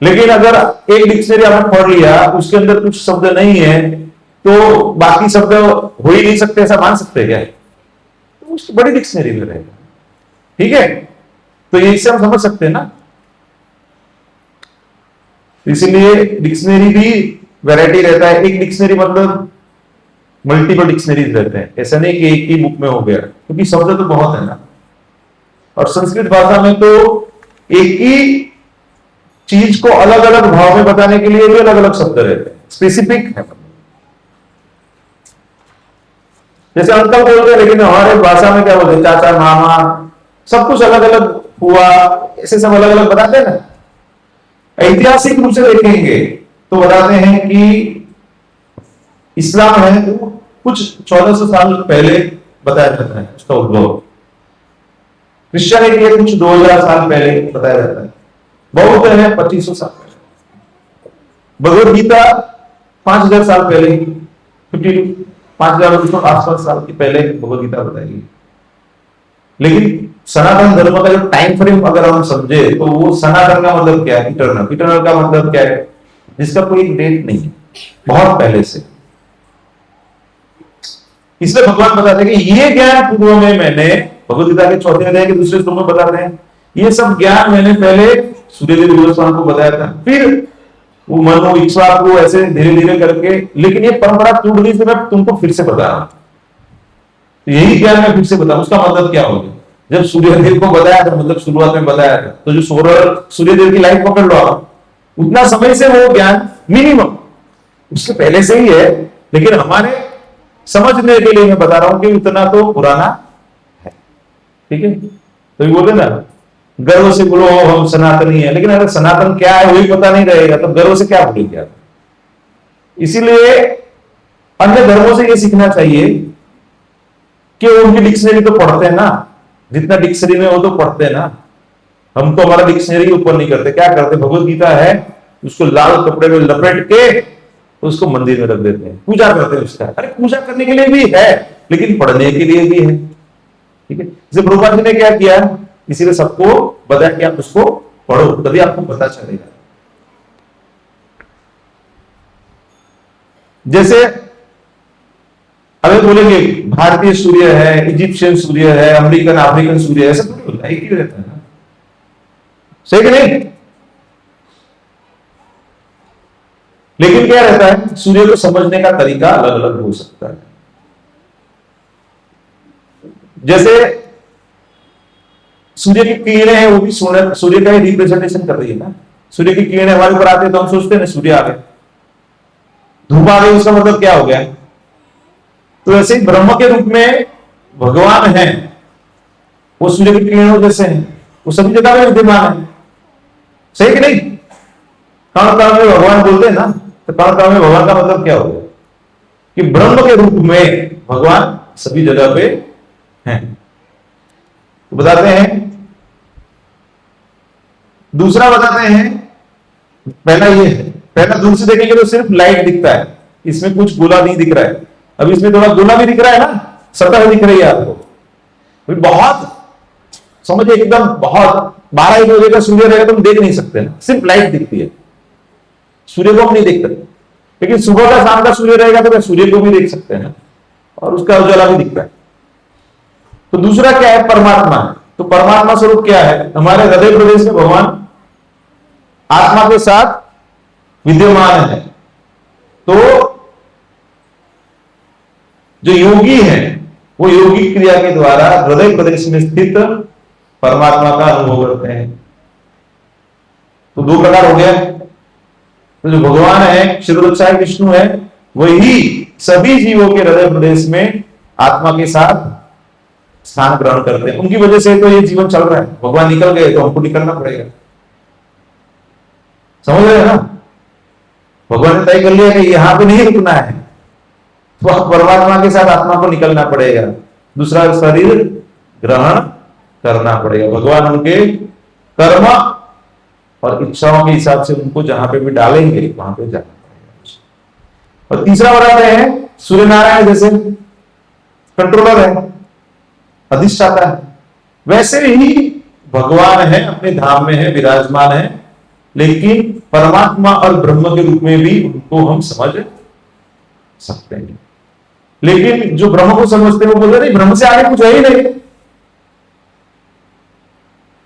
लेकिन अगर एक डिक्शनरी आपने पढ़ लिया, उसके अंदर कुछ शब्द नहीं है, तो बाकी शब्द हो ही नहीं सकते, ऐसा मान सकते हैं क्या, तो उस बड़ी डिक्शनरी में रहेगा। ठीक है, तो ये इससे हम समझ सकते हैं ना। इसीलिए डिक्शनरी भी वैरायटी रहता है, एक डिक्शनरी मतलब मल्टीपल डिक्शनरीज रहते हैं, ऐसा नहीं कि एक ही बुक में हो गया, क्योंकि शब्द तो बहुत है ना। और संस्कृत भाषा में तो एक ही चीज को अलग अलग भाव में बताने के लिए भी अलग अलग शब्द रहते हैं, स्पेसिफिक है। जैसे अंकल बोलते हैं, लेकिन हमारे भाषा में क्या बोलते हैं, चाचा, मामा, सब कुछ अलग अलग हुआ, ऐसे सब अलग अलग बताते हैं ना। ऐतिहासिक रूप से देखेंगे तो बताते हैं कि इस्लाम है तो कुछ 1400 साल पहले बताया जाता है उसका उद्भव। क्रिश्चियनिटी है कुछ 2000 साल पहले बताया जाता है। बौद्ध है 2500 साल पहले। भगवद गीता 5000 साल पहले, 5000 आसपास साल की पहले भगवद गीता बताई। लेकिन सनातन धर्म का जो टाइम फ्रेम अगर हम समझे तो वो सनातन का मतलब क्या है, इटर्नल। इटर्नल का मतलब क्या है, जिसका कोई डेट नहीं है, बहुत पहले से। इसलिए भगवान बताते हैं कि ये ज्ञान पूर्व में मैंने, भगवद गीता के 4वें अध्याय के दूसरे श्लोक में बताते हैं, ये सब ज्ञान मैंने पहले सूर्यदेव गोस्वामी को बताया था, फिर वो मनु इक्ष्वाकु ऐसे धीरे धीरे करके, लेकिन ये परंपरा टूट गई, मैं तुमको फिर से बता रहा हूं। तो यही ज्ञान मैं फिर से बताऊं, उसका मतलब क्या होगा, जब सूर्यदेव को बताया था, मतलब शुरुआत में बताया था, तो जो सूर्यदेव की लाइफ पकड़ लो आप, उतना समय से वो ज्ञान मिनिमम उसके पहले से ही है, लेकिन हमारे समझने के लिए मैं बता रहा हूं कि उतना तो पुराना है। ठीक है, तो ये बोलते ना, गर्व से बोलो हम सनातनी है, लेकिन अगर सनातन क्या है वही पता नहीं रहेगा तो गर्व से क्या बोलेंगे आप। इसीलिए अन्य धर्मों से ये सीखना चाहिए कि उनकी डिक्शनरी तो पढ़ते हैं ना, जितना डिक्शनरी में वो तो पढ़ते हैं ना। हम तो हमारा डिक्शनरी ऊपर नहीं करते, क्या करते, भगवत गीता है उसको लाल कपड़े में लपेट के उसको मंदिर में रख देते हैं, पूजा करते हैं उसका। अरे पूजा करने के लिए भी है लेकिन पढ़ने के लिए भी है, ठीक है। जैसे प्रभुपाद जी ने क्या किया, इसीलिए सबको बताया कि आप उसको पढ़ो तभी आपको पता चलेगा। जैसे अगर बोलेंगे भारतीय सूर्य है, इजिप्शियन सूर्य है, अमेरिकन अफ्रीकन सूर्य है, ऐसा थोड़ी होता है, एक ही रहता है ना, सही कि नहीं। लेकिन क्या रहता है, सूर्य को समझने का तरीका अलग अलग हो सकता है। जैसे सूर्य की किरणें हैं, वो भी सूर्य का ही रिप्रेजेंटेशन कर रही है ना। सूर्य की किरणें हमारे ऊपर आती है तो हम सोचते हैं सूर्य आ गए, धूप आ गई, उसका मतलब क्या हो गया। तो ऐसे ही ब्रह्म के रूप में भगवान है, वो सूर्य की किरणों जैसे हैं, वो सभी जगह में विद्यमान है, सही कि नहीं। कण कण में भगवान बोलते हैं ना, तो कण कण में भगवान का मतलब क्या हो गया कि ब्रह्म के रूप में भगवान सभी जगह पे हैं। तो बताते हैं, दूसरा बताते हैं, पहला ये है, पहला दूर से देखेंगे तो सिर्फ लाइट दिखता है, इसमें कुछ गोला नहीं दिख रहा है। अभी इसमें थोड़ा गोला भी दिख रहा है ना, सतह दिख रही है आपको, बहुत समझिए एकदम बहुत 12-1 बजे का सूर्य रहेगा तो हम देख नहीं सकते ना, सिर्फ लाइट दिखती है, सूर्य को हम नहीं देख सकते। लेकिन सुबह का शाम का सूर्य रहेगा तो सूर्य को भी देख सकते हैं ना, और उसका उजाला भी दिखता है। तो दूसरा क्या है, परमात्मा। तो परमात्मा स्वरूप क्या है, हमारे हृदय प्रदेश में भगवान आत्मा के साथ विद्यमान है। तो जो योगी है वो योगिक क्रिया के द्वारा हृदय प्रदेश में स्थित परमात्मा का अनुभव करते हैं। तो 2 प्रकार हो गया। तो जो भगवान है क्षीरोदचाय विष्णु है, वही सभी जीवों के हृदय प्रदेश में आत्मा के साथ स्थान ग्रहण करते हैं। उनकी वजह से तो ये जीवन चल रहा है। भगवान निकल गए तो हमको निकलना पड़ेगा, समझ रहे हैं ना। भगवान ने तय कर लिया कि यहां पे नहीं रुकना है, तो परमात्मा के साथ आत्मा को निकलना पड़ेगा, दूसरा शरीर ग्रहण करना पड़ेगा। भगवान उनके कर्म और इच्छाओं के हिसाब से उनको जहां पे भी डालेंगे वहां पे जाना पड़ेगा। और तीसरा बताते हैं, सूर्य नारायण जैसे कंट्रोलर है, अधिष्ठाता है, वैसे ही भगवान है, अपने धाम में है, विराजमान है, लेकिन परमात्मा और ब्रह्म के रूप में भी उनको हम समझ सकते हैं। लेकिन जो ब्रह्म को समझते हैं वो बोलते नहीं, ब्रह्म से आगे कुछ है ही नहीं।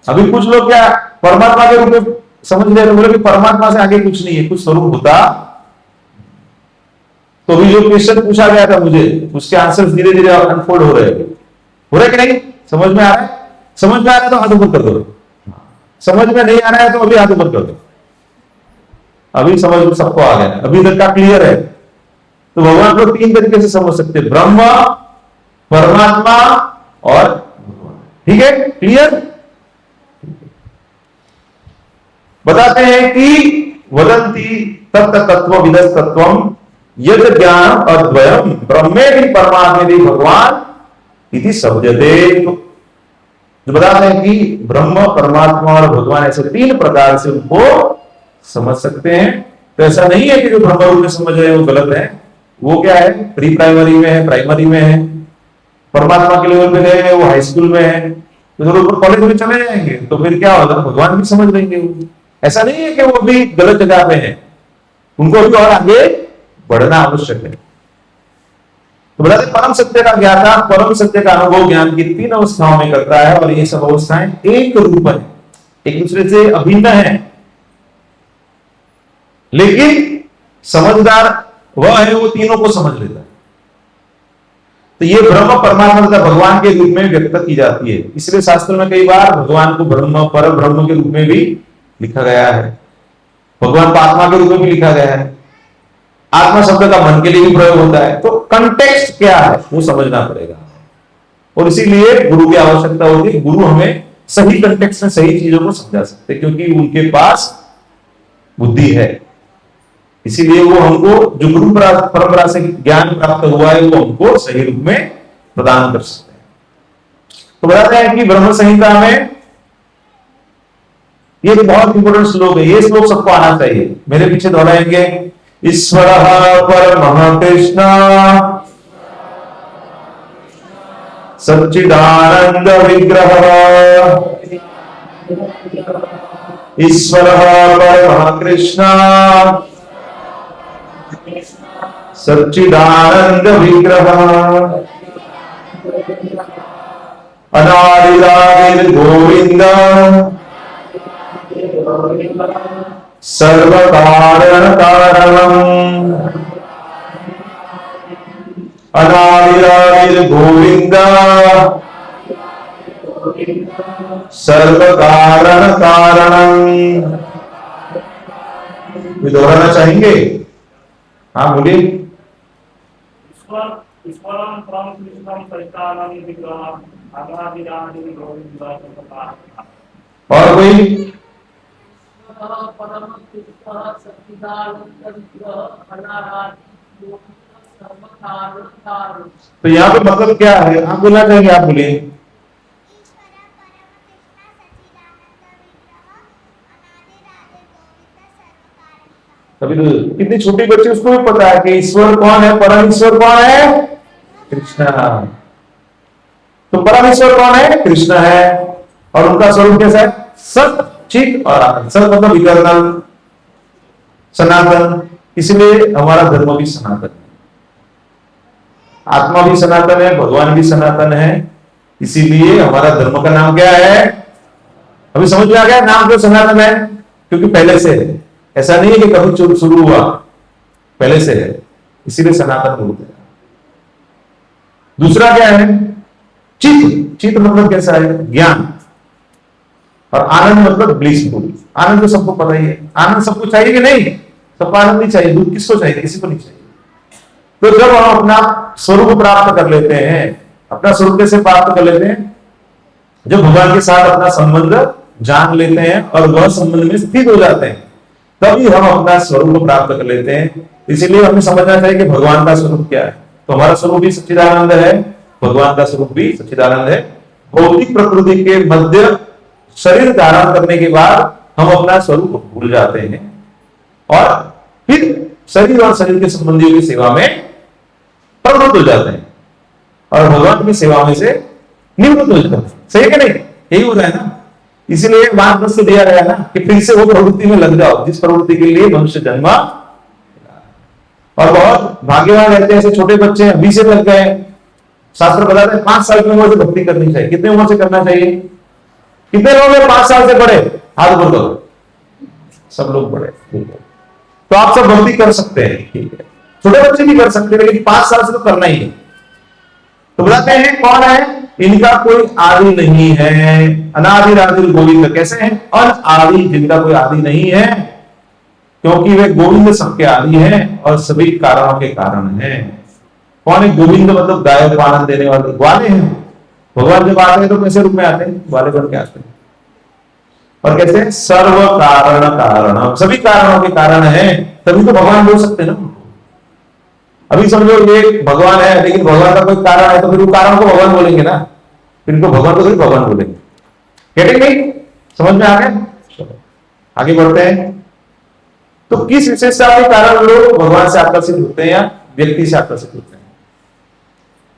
अभी कुछ लोग क्या परमात्मा के रूप में समझ रहे हैं, बोले कि परमात्मा से आगे कुछ नहीं है, कुछ स्वरूप होता। तो अभी जो क्वेश्चन पूछा गया था मुझे, उसके आंसर्स धीरे धीरे अनफोल्ड हो रहे हैं, हो रहे कि नहीं, समझ में आ रहा है। समझ में आ रहा है तो हाथ ऊपर कर दो, समझ में नहीं आ रहा है तो अभी हाथ ऊपर कर दो। अभी समझ में सबको आ गया, अभी तक का क्लियर है। तो भगवान को 3 तरीके से समझ सकते हैं, ब्रह्म, परमात्मा और भगवान। ठीक है, क्लियर। बताते हैं कि वदंती तत्त तत्व विदस तत्वम यद ज्ञान अद्वयम ब्रह्मे भी परमात्मे भी भगवान इति शब्दते। जो बताते हैं कि ब्रह्म, परमात्मा और भगवान ऐसे 3 प्रकार से उनको समझ सकते हैं। तो ऐसा नहीं है कि जो ब्रह्म रूप में समझ रहे हैं वो गलत है, वो क्या है, प्री प्राइमरी में है, प्राइमरी में है, परमात्मा के लेवल पे गए हैं, वो हाई स्कूल में है, तो जब ऊपर कॉलेज में चले जाएंगे तो फिर क्या होगा, भगवान भी समझ लेंगे वो। ऐसा नहीं है कि वो भी गलत जगह पे है, उनको भी और आगे बढ़ना आवश्यक है। तो बताते परम सत्य का ज्ञाता परम सत्य का अनुभव ज्ञान की 3 अवस्थाओं में करता है, और ये सब अवस्थाएं एक रूप है, एक दूसरे से अभिन्न है। लेकिन समझदार वह है वो तीनों को समझ लेता है। तो ये ब्रह्म, परमात्मा तथा भगवान के रूप में व्यक्त की जाती है। इसलिए शास्त्र में कई बार भगवान को ब्रह्म, पर ब्रह्म के रूप में भी लिखा गया है, भगवान को आत्मा के रूप में भी लिखा गया है। आत्मा शब्द का मन के लिए भी प्रयोग होता है। तो कंटेक्स्ट क्या है वो समझना पड़ेगा, और इसीलिए गुरु की आवश्यकता होती है। गुरु हमें सही कंटेक्स्ट में सही चीजों को समझा सकते, क्योंकि उनके पास बुद्धि है। इसीलिए वो हमको जो गुरु परंपरा से ज्ञान प्राप्त हुआ है वो हमको सही रूप में प्रदान कर सकते हैं। तो बताते हैं कि ब्रह्म संहिता में ये बहुत इंपॉर्टेंट श्लोक है, ये श्लोक सबको आना चाहिए। मेरे पीछे दोहराएंगे। ईश्वर परमः कृष्ण सच्चिदानंद विग्रह, ईश्वर परमः कृष्ण सच्चिदानंद विग्रह, अनादिरादिर गोविंद सर्व कारण कारणम, अनादिरादिर गोविंद सर्व कारण कारणम। दोहराना चाहेंगे? हाँ बोलिए। और कोई? तो यहाँ पे मतलब क्या है, आप बोलना चाहेंगे? आप बोलिए। अभी तो कितनी छोटी बच्ची, उसको भी पता है कि ईश्वर कौन है, परम ईश्वर कौन है? कृष्ण। तो परम ईश्वर कौन है? कृष्ण है। और उनका स्वरूप कैसा है? सत, चित और आनंद। सत मतलब विकर्ण, सनातन, इसलिए हमारा धर्म भी सनातन है, आत्मा भी सनातन है, भगवान भी सनातन है। इसीलिए हमारा धर्म का नाम क्या है? अभी समझ में आ गया नाम क्यों सनातन है? क्योंकि पहले से है, ऐसा नहीं है कि कभी शुरू हुआ, पहले से है, इसीलिए सनातन बोलते हैं। दूसरा क्या है? चित। चित मतलब कैसा है? ज्ञान। और आनंद मतलब ब्लिसफुल। आनंद तो सबको पता ही है। आनंद सबको चाहिए कि नहीं? सबको आनंद नहीं चाहिए। दुख किसको चाहिए? किसी को नहीं चाहिए। तो जब हम अपना स्वरूप प्राप्त कर लेते हैं, अपना स्वरूप कैसे प्राप्त कर लेते हैं? जब भगवान के साथ अपना संबंध जान लेते हैं और वह संबंध में स्थित हो जाते हैं, तभी हम अपना स्वरूप प्राप्त कर लेते हैं। इसीलिए हमें समझना चाहिए कि भगवान का स्वरूप क्या है। तो हमारा स्वरूप भी सच्चिदानंद है, भगवान का स्वरूप भी सच्चिदानंद है। भौतिक प्रकृति के मध्य शरीर धारण करने के बाद हम अपना स्वरूप भूल जाते हैं और फिर शरीर और शरीर के संबंधियों की सेवा में प्रवृत्त हो जाते हैं और भगवान की सेवा में से निवृत्त हो जाते हैं। सही है कि नहीं? यही हो रहा है ना। इसीलिए मार्गदर्शन से दिया गया ना कि फिर से वो प्रवृत्ति में लग जाओ जिस प्रवृत्ति के लिए मनुष्य जन्मा। और बहुत भाग्यवान रहते हैं ऐसे छोटे बच्चे अभी से लग गए। शास्त्र बताते हैं 5 साल की उम्र से भक्ति करनी चाहिए। कितने उम्र से करना चाहिए? कितने लोग हैं 5 साल से बड़े? हाथ ऊपर करो। सब लोग बड़े, ठीक है। तो आप सब भक्ति कर सकते हैं, ठीक है। छोटे बच्चे भी कर सकते हैं, लेकिन 5 साल से तो करना ही है। तो बताते हैं कौन है? इनका कोई आदि नहीं है। अनादि आदि गोविंद। कैसे हैं? अनादि, जिनका कोई आदि नहीं है, क्योंकि वे गोविंद सबके आदि हैं और सभी कारणों के कारण हैं। कौन है गोविंद? मतलब गायों को आनंद देने वाले ग्वाले हैं। भगवान जब आते हैं तो कैसे रूप में आते हैं? ग्वाले बन के आते हैं। और कैसे? सर्व कारण कारण, सभी कारणों के कारण है, तभी तो भगवान बोल सकते हैं ना। अभी समझो ये भगवान है, लेकिन भगवान का कोई कारण है, तो फिर वो कारण को भगवान बोलेंगे ना, फिर इनको भगवान को भगवान बोलेंगे। कहते नहीं? समझ में आ गया? चलो आगे बढ़ते हैं। तो किस विशेषता के कारण लोग भगवान से आकर्षित होते हैं या व्यक्ति से आकर्षित होते हैं?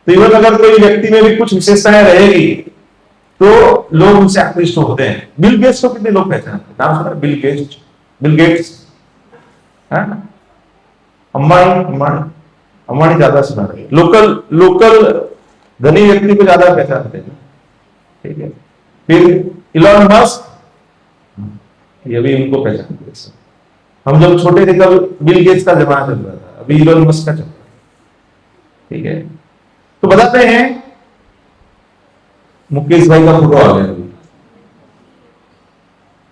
तो इवन अगर कोई व्यक्ति में भी कुछ विशेषताएं रहेगी तो लोग उनसे आकृष्ट होते हैं। बिल गेट्स को कितने लोग पहचानते हैं? नाम सुना? Bill Gates, Bill Gates, Ambani ज्यादा सुना रहे। लोकल धनी व्यक्ति को ज्यादा पहचानते हैं, ठीक है। फिर इलॉन मस्क, ये भी उनको पहचानते हैं। हम जब छोटे थे तब बिल गेट्स का जमाना चल रहा था, अभी इलॉन मस्क का चल रहा है, ठीक है। तो बताते हैं, मुकेश भाई का फोटो आ गया अभी,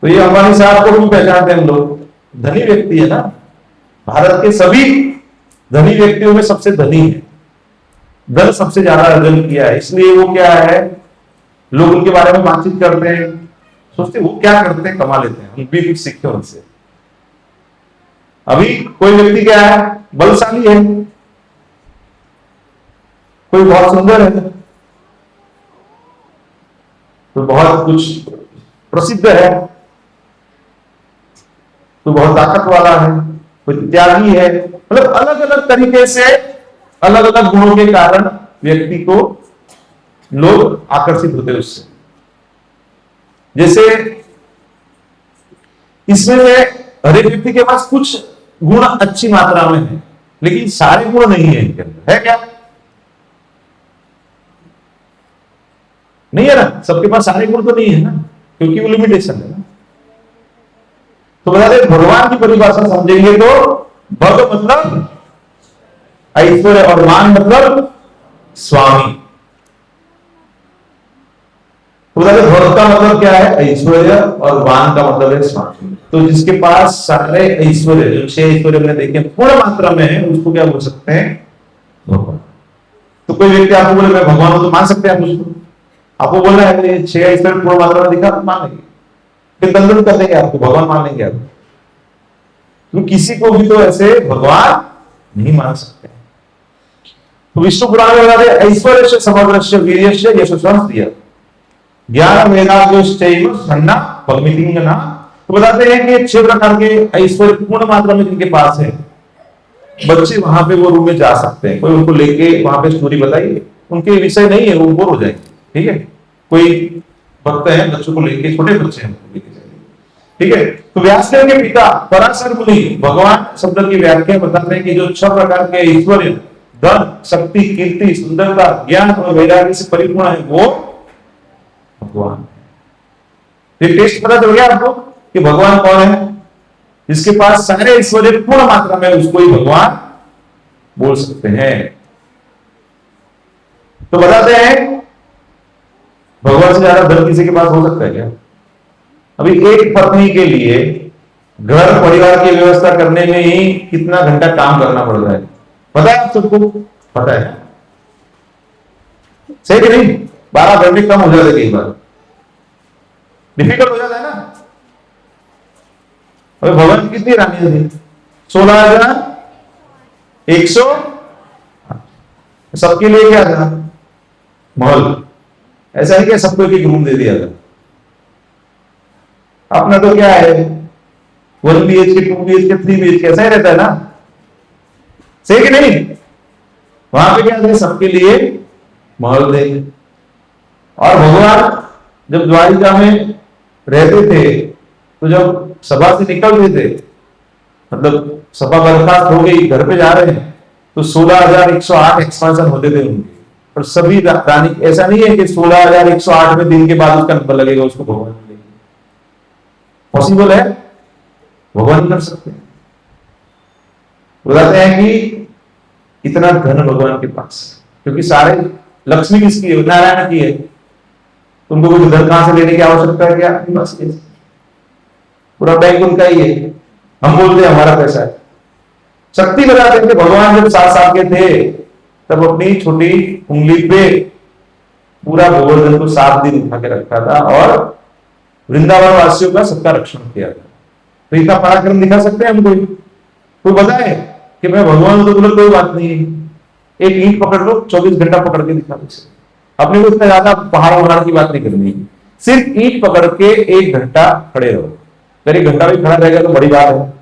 तो ये अंबानी साहब को भी पहचानते हैं हम लोग। धनी व्यक्ति है ना, भारत के सभी धनी व्यक्तियों में सबसे धनी है, धन सबसे ज्यादा अर्जन किया है, इसलिए वो क्या है, लोग उनके बारे में बातचीत करते हैं, सोचते वो क्या करते हैं, कमा लेते हैं, हम भी कुछ सीखते हैं उनसे। अभी कोई व्यक्ति क्या है, बलशाली है, कोई बहुत सुंदर है, कोई बहुत कुछ प्रसिद्ध है, कोई बहुत ताकत वाला है, कोई त्यागी है, मतलब अलग अलग तरीके से अलग अलग गुणों के कारण व्यक्ति को लोग आकर्षित होते हैं उससे। जैसे इसमें से हर एक व्यक्ति के पास कुछ गुण अच्छी मात्रा में है, लेकिन सारे गुण नहीं है इनके अंदर, है क्या? नहीं है ना, सबके पास सारे गुण तो नहीं है ना, क्योंकि वो लिमिटेशन है ना। तो बता दें, भगवान की परिभाषा समझेंगे तो भग मतलब ऐश्वर्य और मान मतलब स्वामी। तो बता दें, भग का मतलब क्या है, ऐश्वर्य, और वान का मतलब है स्वामी। तो जिसके पास सारे ऐश्वर्य, जो 6 ऐश्वर्य मैंने देखे पूर्ण मात्रा में है, उसको क्या बोल सकते हैं, भगवान। तो कोई व्यक्ति आपको बोले मैं भगवान हूं, तो मान सकते हैं आप उसको। आपको बोलना है 6 ऐश्वर्य पूर्ण मात्रा में दिखा, मान लेंगे, फिर दंडन कर देंगे आपको, भगवान मान लेंगे आप। तो किसी को भी तो ऐसे भगवान नहीं मान सकते। तो विष्णु पुराण में बताते हैं, ऐश्वर्य से समग्रस्य वीर्यस्य यशस्वंस्य ज्ञान वैराग्योश्चैव सन्ना भगमितिंगना। तो बताते हैं कि 6 प्रकार के ऐश्वर्य पूर्ण मात्रा में जिनके पास है, बच्चे वहां पे वो रूम में जा सकते हैं, कोई उनको लेके वहां पे स्टोरी बताइए, उनके विषय नहीं है, वो बोर हो जाएंगे। ठीक है, कोई भक्त है, बच्चों को लेके, छोटे बच्चे हैं उनको लेके जाइए। ठीक है, तो व्यासदेव के पिता पराशर मुनि भगवान शब्द की व्याख्या बताते हैं कि जो 6 प्रकार के ऐश्वर्य, धन, शक्ति, कीर्ति, सुंदरता, ज्ञान और वैराग्य से परिपूर्ण है, वो भगवान। ये टेस्ट पता चल गया आपको कि भगवान कौन है? जिसके पास सारे ऐश्वर्य पूर्ण मात्रा में, उसको ही भगवान बोल सकते हैं। तो बताते हैं, भगवान से ज्यादा धन किसी के पास हो सकता है क्या? अभी एक पत्नी के लिए घर परिवार की व्यवस्था करने में ही कितना घंटा काम करना पड़ रहा है, पता है आप सबको? पता है, सही कि नहीं? 12 घंटे कम हो जाते कई बार, डिफिकल्ट हो जाता है ना। अभी भगवान की कितनी रानियां थी? 16,100। सबके लिए क्या था? महल। ऐसा नहीं कि सबको एक रूम दे दिया था। अपना तो क्या है, 1 BHK, 2 BHK, 3 BHK, ऐसा ही रहता है ना, सही कि नहीं? वहां पे क्या थे? सबके लिए महल थे। और भगवान जब द्वारिका में रहते थे, तो जब सभा से निकलते थे, मतलब सभा बर्खास्त हो गई, घर पे जा रहे हैं, तो 16,108 एक्सपांशन होते थे उनके। और सभी रानी, ऐसा नहीं है कि 16,108 में दिन के बाद उसका नंबर लगेगा, उसको भगवान मिलेगा। पॉसिबल है? भगवान कर सकते हैं। बताते हैं कि इतना धन भगवान के पास, क्योंकि सारे लक्ष्मी किसकी है? नारायण की है। तुमको कुछ धन कहां से लेने की आवश्यकता है क्या? बस पूरा बैंक उनका ही है, हम बोलते हैं हमारा पैसा है। शक्ति बताते हैं कि भगवान जब 7 साल के थे, तब अपनी छोटी उंगली पे पूरा गोवर्धन को 7 दिन उठा के रखा था और वृंदावन वासियों का सबका रक्षण किया था। तो इतना पराक्रम दिखा सकते हैं हम? कोई बताए कि मैं भगवान हूं? तो बोले कोई बात नहीं है, एक ईंट पकड़ लो, 24 घंटा पकड़ के दिखा दो। अपने को इतना ज्यादा पहाड़ वहाड़ की बात नहीं करनी है, सिर्फ ईंट पकड़ के 1 घंटा खड़े रहो। अगर 1 घंटा भी खड़ा रहेगा तो बड़ी बात है,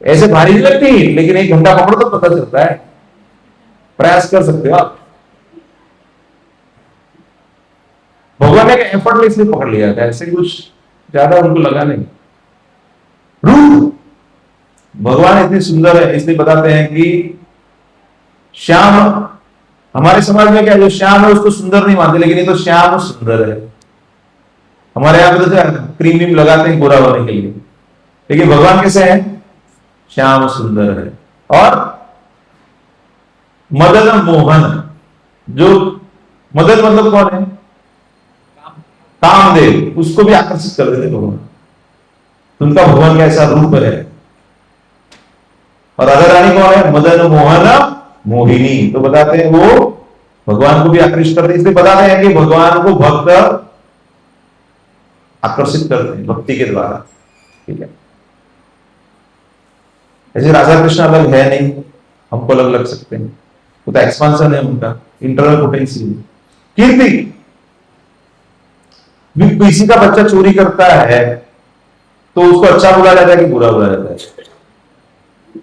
ऐसे भारी नहीं लगती, लेकिन 1 घंटा पकड़ो तो पता चलता है। प्रयास कर सकते हो आप। भगवान ने एफर्टलेसली पकड़ लिया था, ऐसे कुछ ज्यादा उनको लगा नहीं। रूप भगवान इतनी सुंदर है, इसलिए बताते हैं कि श्याम, हमारे समाज में क्या है, जो श्याम है उसको सुंदर नहीं मानते, लेकिन ये तो श्याम सुंदर है। हमारे यहाँ पे तो क्रीम व्रीम लगाते हैं गोरा होने के लिए, लेकिन भगवान कैसे है? श्याम सुंदर है। और मदन मोहन, जो मदन मतलब कौन है? कामदेव, उसको भी आकर्षित कर देते भगवान। उनका भगवान का ऐसा रूप है। और राधा रानी कौन है? मदन मोहन मोहिनी। तो बताते हैं वो भगवान को भी आकृष्ट करते हैं, इसलिए बताते हैं कि भगवान को भक्त आकर्षित करते हैं भक्ति के द्वारा। ठीक है, ऐसे राधा कृष्ण अलग है नहीं, हमको अलग लग सकते हैं, वो तो एक्सपांशन है उनका, इंटरनल पोटेंशियल। कीर्ति, किसी का बच्चा चोरी करता है तो उसको अच्छा बोला जाता है कि बुरा बोला जाता है?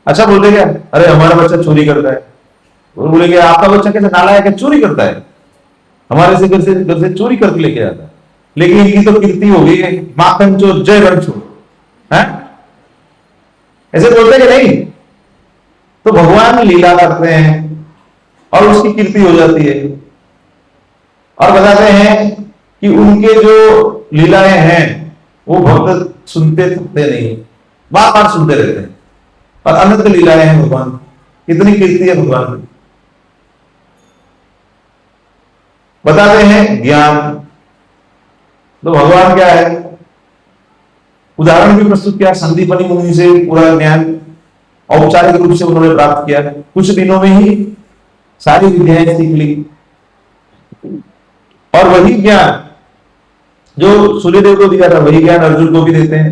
अच्छा बोलते क्या, अरे हमारा बच्चा चोरी करता है, वो बोलेंगे आपका बच्चा कैसे नालायक है, चोरी करता है, हमारे से घर से चोरी करके लेके जाता है। लेकिन इनकी तो कीर्ति हो गई है, माखन चोर जय रणछोड़ है, ऐसे बोलते कि नहीं? तो भगवान लीला करते हैं और उसकी कीर्ति हो जाती है, और बताते हैं कि उनके जो लीलाएं हैं वो भक्त सुनते थकते नहीं, बार बार सुनते रहते हैं, और अनंत लीलाएं हैं भगवान, कितनी कीर्ति है भगवान की। बताते हैं ज्ञान, तो भगवान क्या है, उदाहरण भी प्रस्तुत किया, संदीपनी मुनि से पूरा ज्ञान औपचारिक रूप से उन्होंने प्राप्त किया, कुछ दिनों में ही सारी विद्याएं सीख ली। और वही ज्ञान जो सूर्यदेव को दिया था वही ज्ञान अर्जुन को भी देते हैं।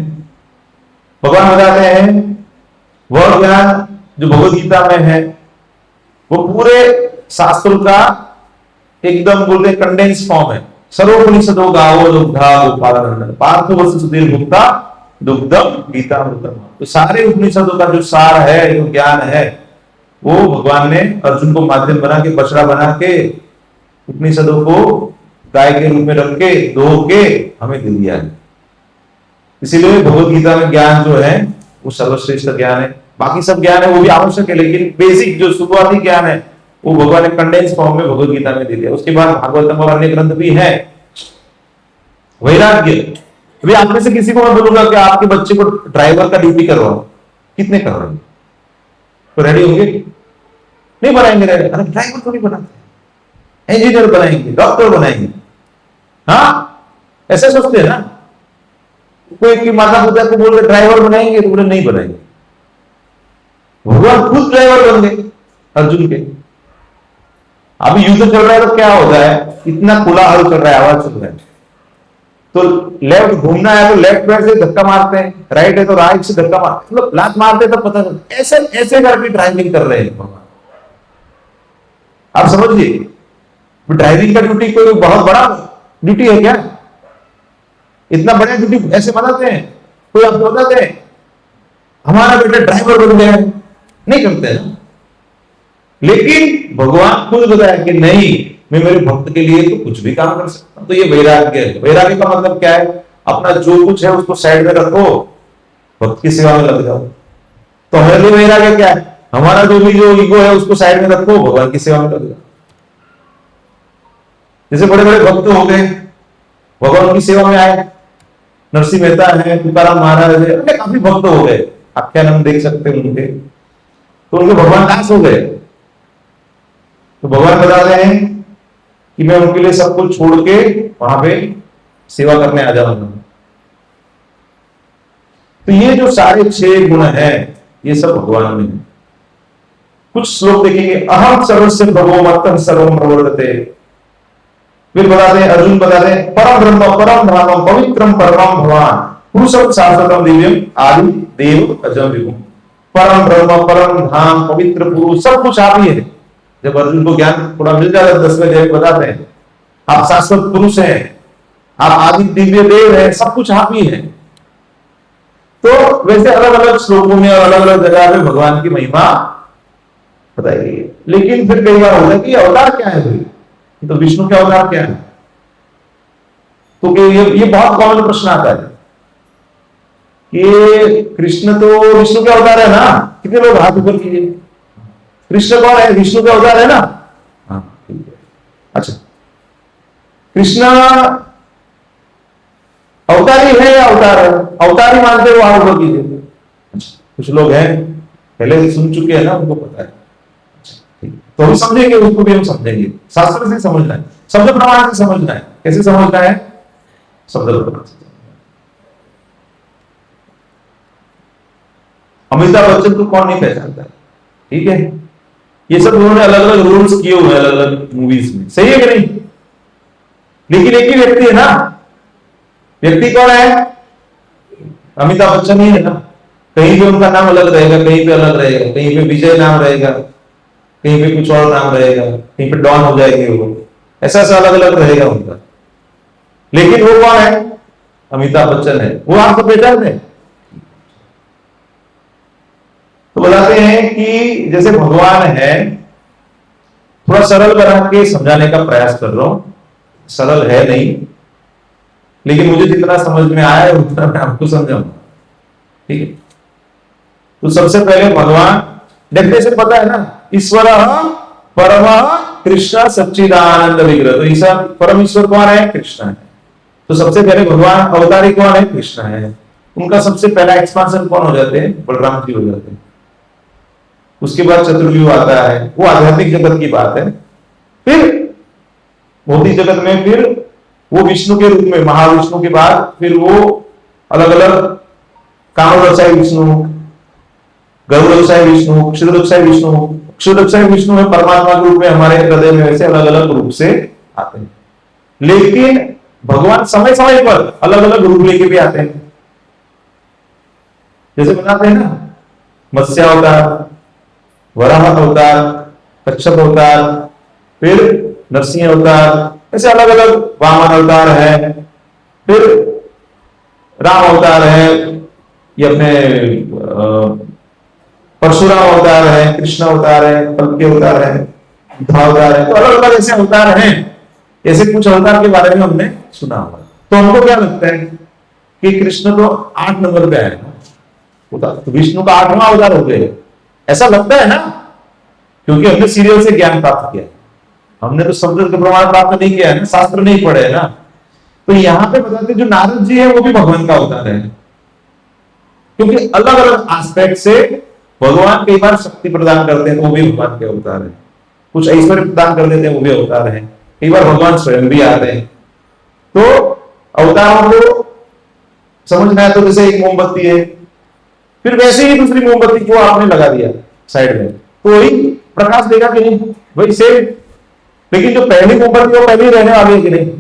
भगवान बताते हैं वह ज्ञान जो भगवद गीता में है वो पूरे शास्त्रों का एकदम बोलते कंडेंस फॉर्म है। सर्वोपनिषदो गावो दुग्धा गोपालनंदन पार्थो वस्तु सुधीर भुक्ता दुग्धम गीता अमृतम। तो सारे उपनिषदों का जो सार है, जो ज्ञान है, वो भगवान ने अर्जुन को माध्यम बना के, बछड़ा बना के, उपनिषदों को गाय के रूप में रख के धो के हमें दे दिया है। इसीलिए भगवद गीता में ज्ञान जो है वो सर्वश्रेष्ठ ज्ञान है। बाकी सब ज्ञान है वो भी आवश्यक है, लेकिन बेसिक जो शुरुआती ज्ञान है वो भगवान ने कंडेंस फॉर्म में भगवद गीता में दे दिया। उसके बाद भागवतम और अन्य ग्रंथ भी है। वैराग्य, अभी आप में से किसी को मैं बोलूंगा कि आपके बच्चे को ड्राइवर का ड्यूटी करवाओ, कितने करवाएंगे? तो रेडी होंगे? नहीं बनाएंगे। अरे ड्राइवर तो नहीं बनाते, इंजीनियर बनाएंगे, डॉक्टर बनाएंगे, हाँ ऐसे सोचते हैं ना। कोई माता पिता को बोल रहे ड्राइवर बनाएंगे तो बोले नहीं बनाएंगे। भगवान खुद ड्राइवर बन गए अर्जुन के। अभी युद्ध चल रहा है तो क्या होता है, इतना कोलाहल चल रहा है, आवाज चल रहा है, तो लेफ्ट घूमना है तो लेफ्ट पैर से धक्का मारते हैं, राइट है तो राइट से धक्का मारते, मतलब लात मारते तो पता नहीं, ऐसे ऐसे करके ड्राइविंग कर रहे हैं भगवान। आप समझिए, ड्राइविंग का ड्यूटी कोई बहुत बड़ा ड्यूटी है क्या? इतना बड़ा ड्यूटी ऐसे बताते हैं? कोई आपको बताते हैं हमारा बेटा ड्राइवर बन गया? नहीं करते हैं। लेकिन भगवान खुद बताया कि नहीं, मैं मेरे भक्त के लिए तो कुछ भी काम कर सकता हूं। तो ये वैराग्य है। वैराग्य का मतलब क्या है? अपना जो कुछ है उसको साइड में रखो, भक्त की सेवा में लग जाओ। तो हमारे लिए वैराग्य क्या है? हमारा जो भी जो ईगो है उसको साइड में रखो, भगवान की सेवा में लग जाओ। जैसे बड़े बड़े भक्त हो गए, भगवान की सेवा में आए, नरसिंह मेहता है, तुकाराम महाराज है, काफी भक्त हो गए, आख्यान देख सकते हैं उनके, तो उनके भगवान दास हो गए। तो भगवान बता रहे हैं कि मैं उनके लिए सब कुछ छोड़ के वहां पे सेवा करने आ जाऊंगा। तो ये जो सारे 6 गुण हैं ये सब भगवान में है। कुछ श्लोक देखेंगे, अहम सर्वस्य प्रभो मत्तम सर्वम प्रवर्तते। फिर बताते हैं, अर्जुन बताते हैं, परम ब्रह्म परम धामम पवित्रम परमम भगवान पुरुषम शाश्वतम दिव्यम आदि देव अजम विभुम। परम ब्रह्म परम धाम पवित्र पुरुष सब कुछ आप ही है। जब अर्जुन को ज्ञान थोड़ा मिल जाता है 10वें अध्याय बताते हैं आप शाश्वत पुरुष हैं, आप आदि दिव्य देव हैं, सब कुछ आप ही हैं। तो वैसे अलग अलग श्लोकों में और अलग अलग जगह पे भगवान की महिमा बताई गई है। लेकिन फिर कई बार होता है कि अवतार क्या है भाई, तो विष्णु का अवतार क्या है? तो ये बहुत कॉमन प्रश्न आता है कि कृष्ण तो विष्णु का अवतार है ना। कितने लोग हाथ ऊपर कीजिए, कृष्ण कौन है? विष्णु का अवतार है ना। हाँ ठीक है। अच्छा, कृष्ण अवतारी है या अवतार है? अवतारी मानते हो, हाथ ऊपर कीजिए। अच्छा, कुछ लोग हैं पहले से सुन चुके हैं ना, उनको पता है। अच्छा ठीक है, तो हम समझेंगे, उसको भी हम समझेंगे। शास्त्र से समझना है, शब्द प्रमाण से समझना है। कैसे समझना है? शब्द प्रमाण से। अमिताभ बच्चन को कौन नहीं पहचानता है? ठीक है, ये सब उन्होंने अलग अलग रोल्स किए हुए हैं अलग अलग मूवीज में, सही है कि नहीं? लेकिन एक ही व्यक्ति है ना, व्यक्ति कौन है? अमिताभ बच्चन ही है ना। कहीं पे उनका नाम अलग रहेगा, कहीं पे अलग रहेगा, कहीं पे विजय नाम रहेगा, कहीं पे कुछ और नाम रहेगा, कहीं पे डॉन हो जाएगी वो, ऐसा ऐसा अलग अलग रहेगा उनका। लेकिन वो कौन है? अमिताभ बच्चन है। वो आपको पहचानते हैं? तो बताते हैं कि जैसे भगवान है, थोड़ा सरल बना के समझाने का प्रयास कर रहा हूं, सरल है नहीं, लेकिन मुझे जितना समझ में आया है उतना मैं आपको समझाऊंगा, ठीक है? तो सबसे पहले भगवान डेफिनेशन पता है ना, ईश्वर परम कृष्ण सच्चिदानंद विग्रह। तो ईसा परम ईश्वर कौन है? कृष्ण है। तो सबसे पहले भगवान अवतारी कौन है? कृष्ण है। उनका सबसे पहला एक्सपांशन कौन हो जाते हैं? बलराम जी हो जाते हैं। उसके बाद चतुर्व्यूह आता है, वो आध्यात्मिक जगत की बात है। फिर भौतिक जगत में फिर वो विष्णु के रूप में, महाविष्णु के बाद फिर वो अलग अलग कामोदशाई विष्णु, गरुड़शाही विष्णु, क्षुद्रशाही विष्णु। क्षुद्रशाही विष्णु है परमात्मा के रूप में हमारे हृदय में, वैसे अलग अलग रूप से आते हैं। लेकिन भगवान समय समय पर अलग अलग रूप लेके भी आते हैं। जैसे बताते हैं ना, मत्स्य अवतार, वराह अवतार, कच्छप अवतार, फिर नरसिंह अवतार, ऐसे अलग अलग वामन अवतार है, फिर राम अवतार है, ये अपने परशुराम अवतार है, कृष्ण अवतार है, कल्कि अवतार है, बुद्ध अवतार है। तो अलग अलग ऐसे अवतार हैं। ऐसे कुछ अवतार के बारे में हमने सुना हुआ। तो हमको क्या लगता है कि कृष्ण तो 8 नंबर पे आए ना, तो विष्णु का 8वां अवतार हो गए, ऐसा लगता है ना, क्योंकि हमने सीरियल से ज्ञान प्राप्त किया, हमने तो शब्द का प्रमाण प्राप्त नहीं किया है ना, शास्त्र नहीं पढ़े है ना। तो यहां पे बताते जो नारद जी है वो भी भगवान का अवतार है, क्योंकि अलग अलग एस्पेक्ट से भगवान कई बार शक्ति प्रदान करते हैं तो वो भी भगवान के अवतार है, कुछ ऐश्वर्य प्रदान कर देते हैं वो भी अवतार है, कई बार भगवान स्वयं भी आते हैं। तो अवतारों को समझना है तो जैसे एक मोमबत्ती है, फिर वैसे ही दूसरी मोमबत्ती को आपने लगा दिया साइड में, तो वही प्रकाश देगा कि नहीं? वही सेम। लेकिन जो पहली मोमबत्ती वो पहले रहने वाली है कि नहीं?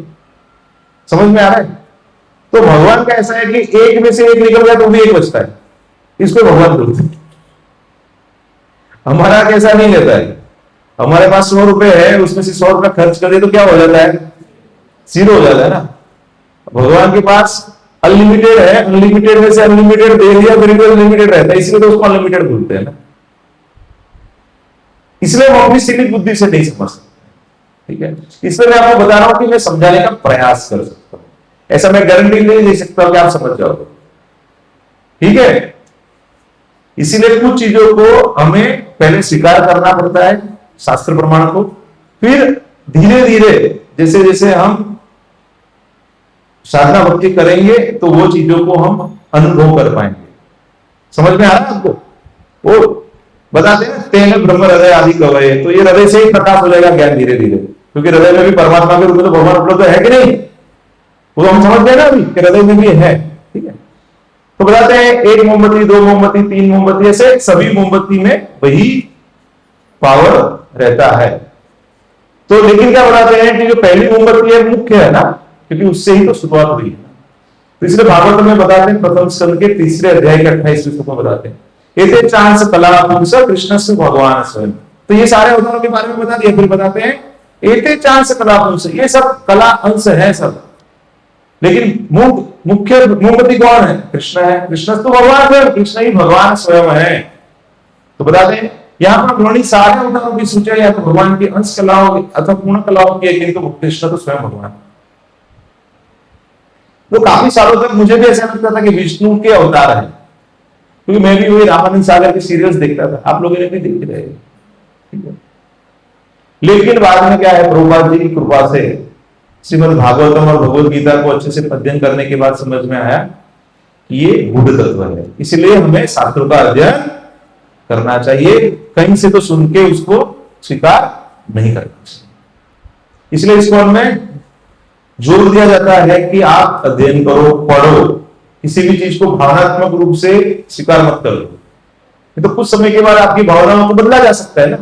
समझ में आ रहा है? तो भगवान का ऐसा है कि एक में से एक निकल गया तो भी एक बचता है, इसको भगवान बोलते हैं। हमारा कैसा नहीं रहता है, हमारे पास 100 रुपए है, उसमें से 100 रुपए खर्च कर दे तो क्या हो जाता है? 0 हो जाता है ना। भगवान के पास अनलिमिटेड है, अनलिमिटेड में से अनलिमिटेड दे दिया फिर भी अनलिमिटेड रहता है, इसलिए तो उसको अनलिमिटेड बोलते हैं ना। इसलिए हम अपनी सीमित बुद्धि से नहीं समझ सकते, ठीक है? इसलिए मैं आपको बता रहा हूं कि मैं समझाने का प्रयास कर सकता हूं, ऐसा मैं गारंटी नहीं दे सकता कि आप समझ जाओगे, ठीक है? इसीलिए कुछ चीजों को हमें पहले स्वीकार करना पड़ता है, शास्त्र प्रमाण को, फिर धीरे धीरे जैसे जैसे हम साधना भक्ति करेंगे तो वो चीजों को हम अनुभव कर पाएंगे। समझ में आ रहा है आपको? वो बताते हैं तेन ब्रह्म हृदय आदि कवये, तो ये हृदय से ही प्रकाश हो जाएगा ज्ञान धीरे धीरे, क्योंकि हृदय में भी परमात्मा के रूप में तो भगवान उपलब्ध है कि नहीं? वो हम समझ गए ना अभी कि हृदय में भी है, ठीक है? तो बताते हैं 1 मोमबत्ती, 2 मोमबत्ती, 3 मोमबत्ती, ऐसे सभी मोमबत्ती में वही पावर रहता है। तो लेकिन क्या बताते हैं कि जो पहली मोमबत्ती है मुख्य है ना, क्योंकि उससे ही तो शुरुआत हुई है। तो इसलिए भागवत में बताते हैं प्रथम स्कंद के 3 अध्याय के 28वें श्लोक में बताते हैं एते चांस कला पुंस कृष्ण से भगवान स्वयं। तो ये सारे अवतारों के बारे में बता दिया। फिर बताते हैं एते चांस कला पुंस, ये सब कला अंश है सब, लेकिन मुख्य मोमबत्ती कौन है? कृष्ण है। कृष्ण तो भगवान स्वयं, कृष्ण ही भगवान स्वयं है। तो बताते हैं यहाँ पर भ्रमणी सारे अवतारों की सूची या तो भगवान की अंश कलाओं अथवा पूर्ण कलाओं की, किंतु कृष्ण तो स्वयं भगवान। तो काफी सालों तक मुझे भी ऐसा लगता था कि विष्णु के अवतार है, क्योंकि मैं भी वही रामानंद सागर की सीरियल्स देखता था, आप लोगों ने भी देख रहे, ठीक है? लेकिन बाद में क्या है, प्रभुपाद जी की कृपा से श्रीमद् भागवतम और भगवद गीता को अच्छे से अध्ययन करने के बाद समझ में आया कि ये गूढ़ तत्व है, इसलिए हमें शास्त्रों का अध्ययन करना चाहिए, कहीं से तो सुन के उसको स्वीकार नहीं करना चाहिए। इसलिए इसको हमें जोर दिया जाता है कि आप अध्ययन करो, पढ़ो, किसी भी चीज को भावनात्मक रूप से स्वीकार मत करो, तो कुछ समय के बाद आपकी भावनाओं को बदला जा सकता है ना।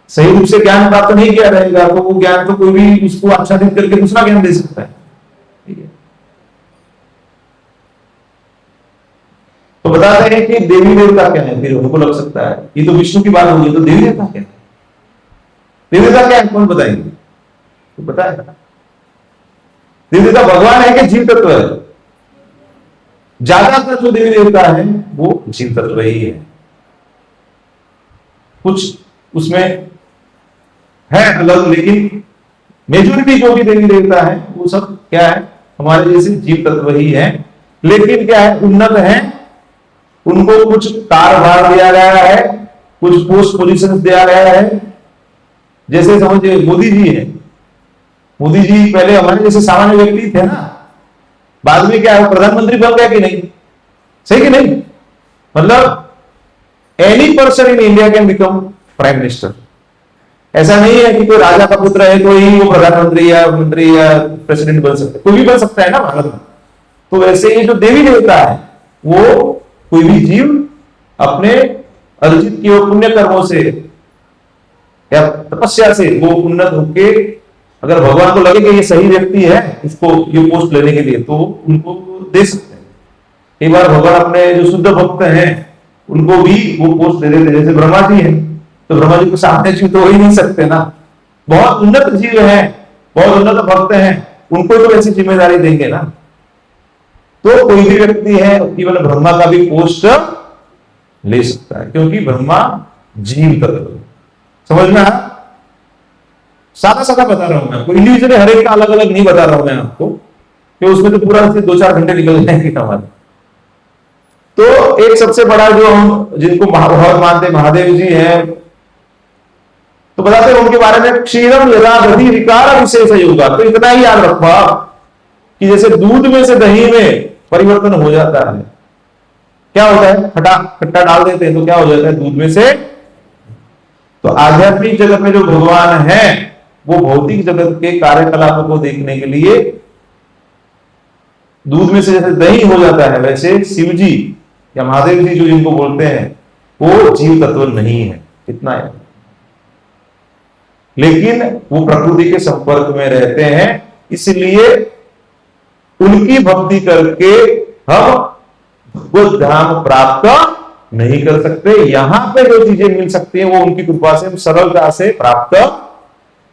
सही रूप से ज्ञान प्राप्त नहीं किया रहेगा तो वो ज्ञान तो कोई भी उसको आच्छादित करके दूसरा ज्ञान दे सकता है। ठीक है, तो बताते हैं कि देवी देवता क्या है। फिर उनको लग सकता है ये तो विष्णु की बात होगी, तो देवी देवता क्या है? देवी देवता क्या है, कौन बताएंगे? तो बताएगा देवी देवता भगवान है कि जीव तत्व है? ज्यादातर जो देवी देवता है वो जीव तत्व ही है। कुछ उसमें है अलग, लेकिन मेजोरिटी जो भी देवी देवता है वो सब क्या है, हमारे जैसे जीव तत्व ही है। लेकिन क्या है, उन्नत है, उनको कुछ कार्यभार दिया गया है, कुछ पोस्ट पोजीशन दिया गया है। जैसे समझिए मोदी जी है, मोदी जी पहले हमारे जैसे सामान्य व्यक्ति थे ना, बाद में क्या है प्रधानमंत्री बन गया कि नहीं? सही कि नहीं? मतलब any person in India can become prime minister. ऐसा नहीं है कि कोई राजा का पुत्र है तो ही वो प्रधानमंत्री या मंत्री या प्रेसिडेंट बन सकता है, कोई भी बन सकता है ना भारत में। तो वैसे ये जो देवी देवता है वो कोई भी जीव अपने अर्जित किए पुण्य कर्मों से या तपस्या से वो उन्नत होके, अगर भगवान को लगे कि ये सही व्यक्ति है इसको ये पोस्ट लेने के लिए, तो उनको दे सकते हैं। कई बार भगवान अपने जो शुद्ध भक्त हैं उनको भी वो पोस्ट दे देते हैं। जैसे ब्रह्मा जी हैं, तो ब्रह्मा जी को सामने जीव तो हो ही नहीं सकते ना, बहुत उन्नत जीव है, बहुत उन्नत भक्त हैं, उनको तो ऐसी जिम्मेदारी देंगे ना। तो कोई भी व्यक्ति है केवल ब्रह्मा का भी पोस्ट ले सकता है, क्योंकि ब्रह्मा जीव तत्व। समझना है, सादा सादा बता रहा हूं मैं आपको, इंडिविजुअली हर एक का अलग अलग नहीं बता रहा हूं मैं आपको, कि उसमें तो पूरा 2-4 घंटे निकल जाएंगे हमारे। तो एक सबसे बड़ा जो हम जिनको बहुत मानते महादेव जी हैं, तो बताते हैं उनके बारे में, क्षीरम यदा दधि विकार विशेष योगा। तो इतना ही याद रखो आप कि जैसे दूध में से दही में परिवर्तन हो जाता है, क्या होता है, खट्टा डाल देते हैं तो क्या हो जाता है दूध में से। तो आध्यात्मिक जगत में जो भगवान है वो भौतिक जगत के कार्यकलापों को देखने के लिए दूध में से जैसे दही हो जाता है, वैसे शिव जी या महादेव जी जो जिनको बोलते हैं वो जीव तत्व नहीं है, इतना है। लेकिन वो प्रकृति के संपर्क में रहते हैं, इसलिए उनकी भक्ति करके हम भगवत धाम प्राप्त नहीं कर सकते। यहां पे जो चीजें मिल सकती हैं वो उनकी कृपा से हम सरलता से प्राप्त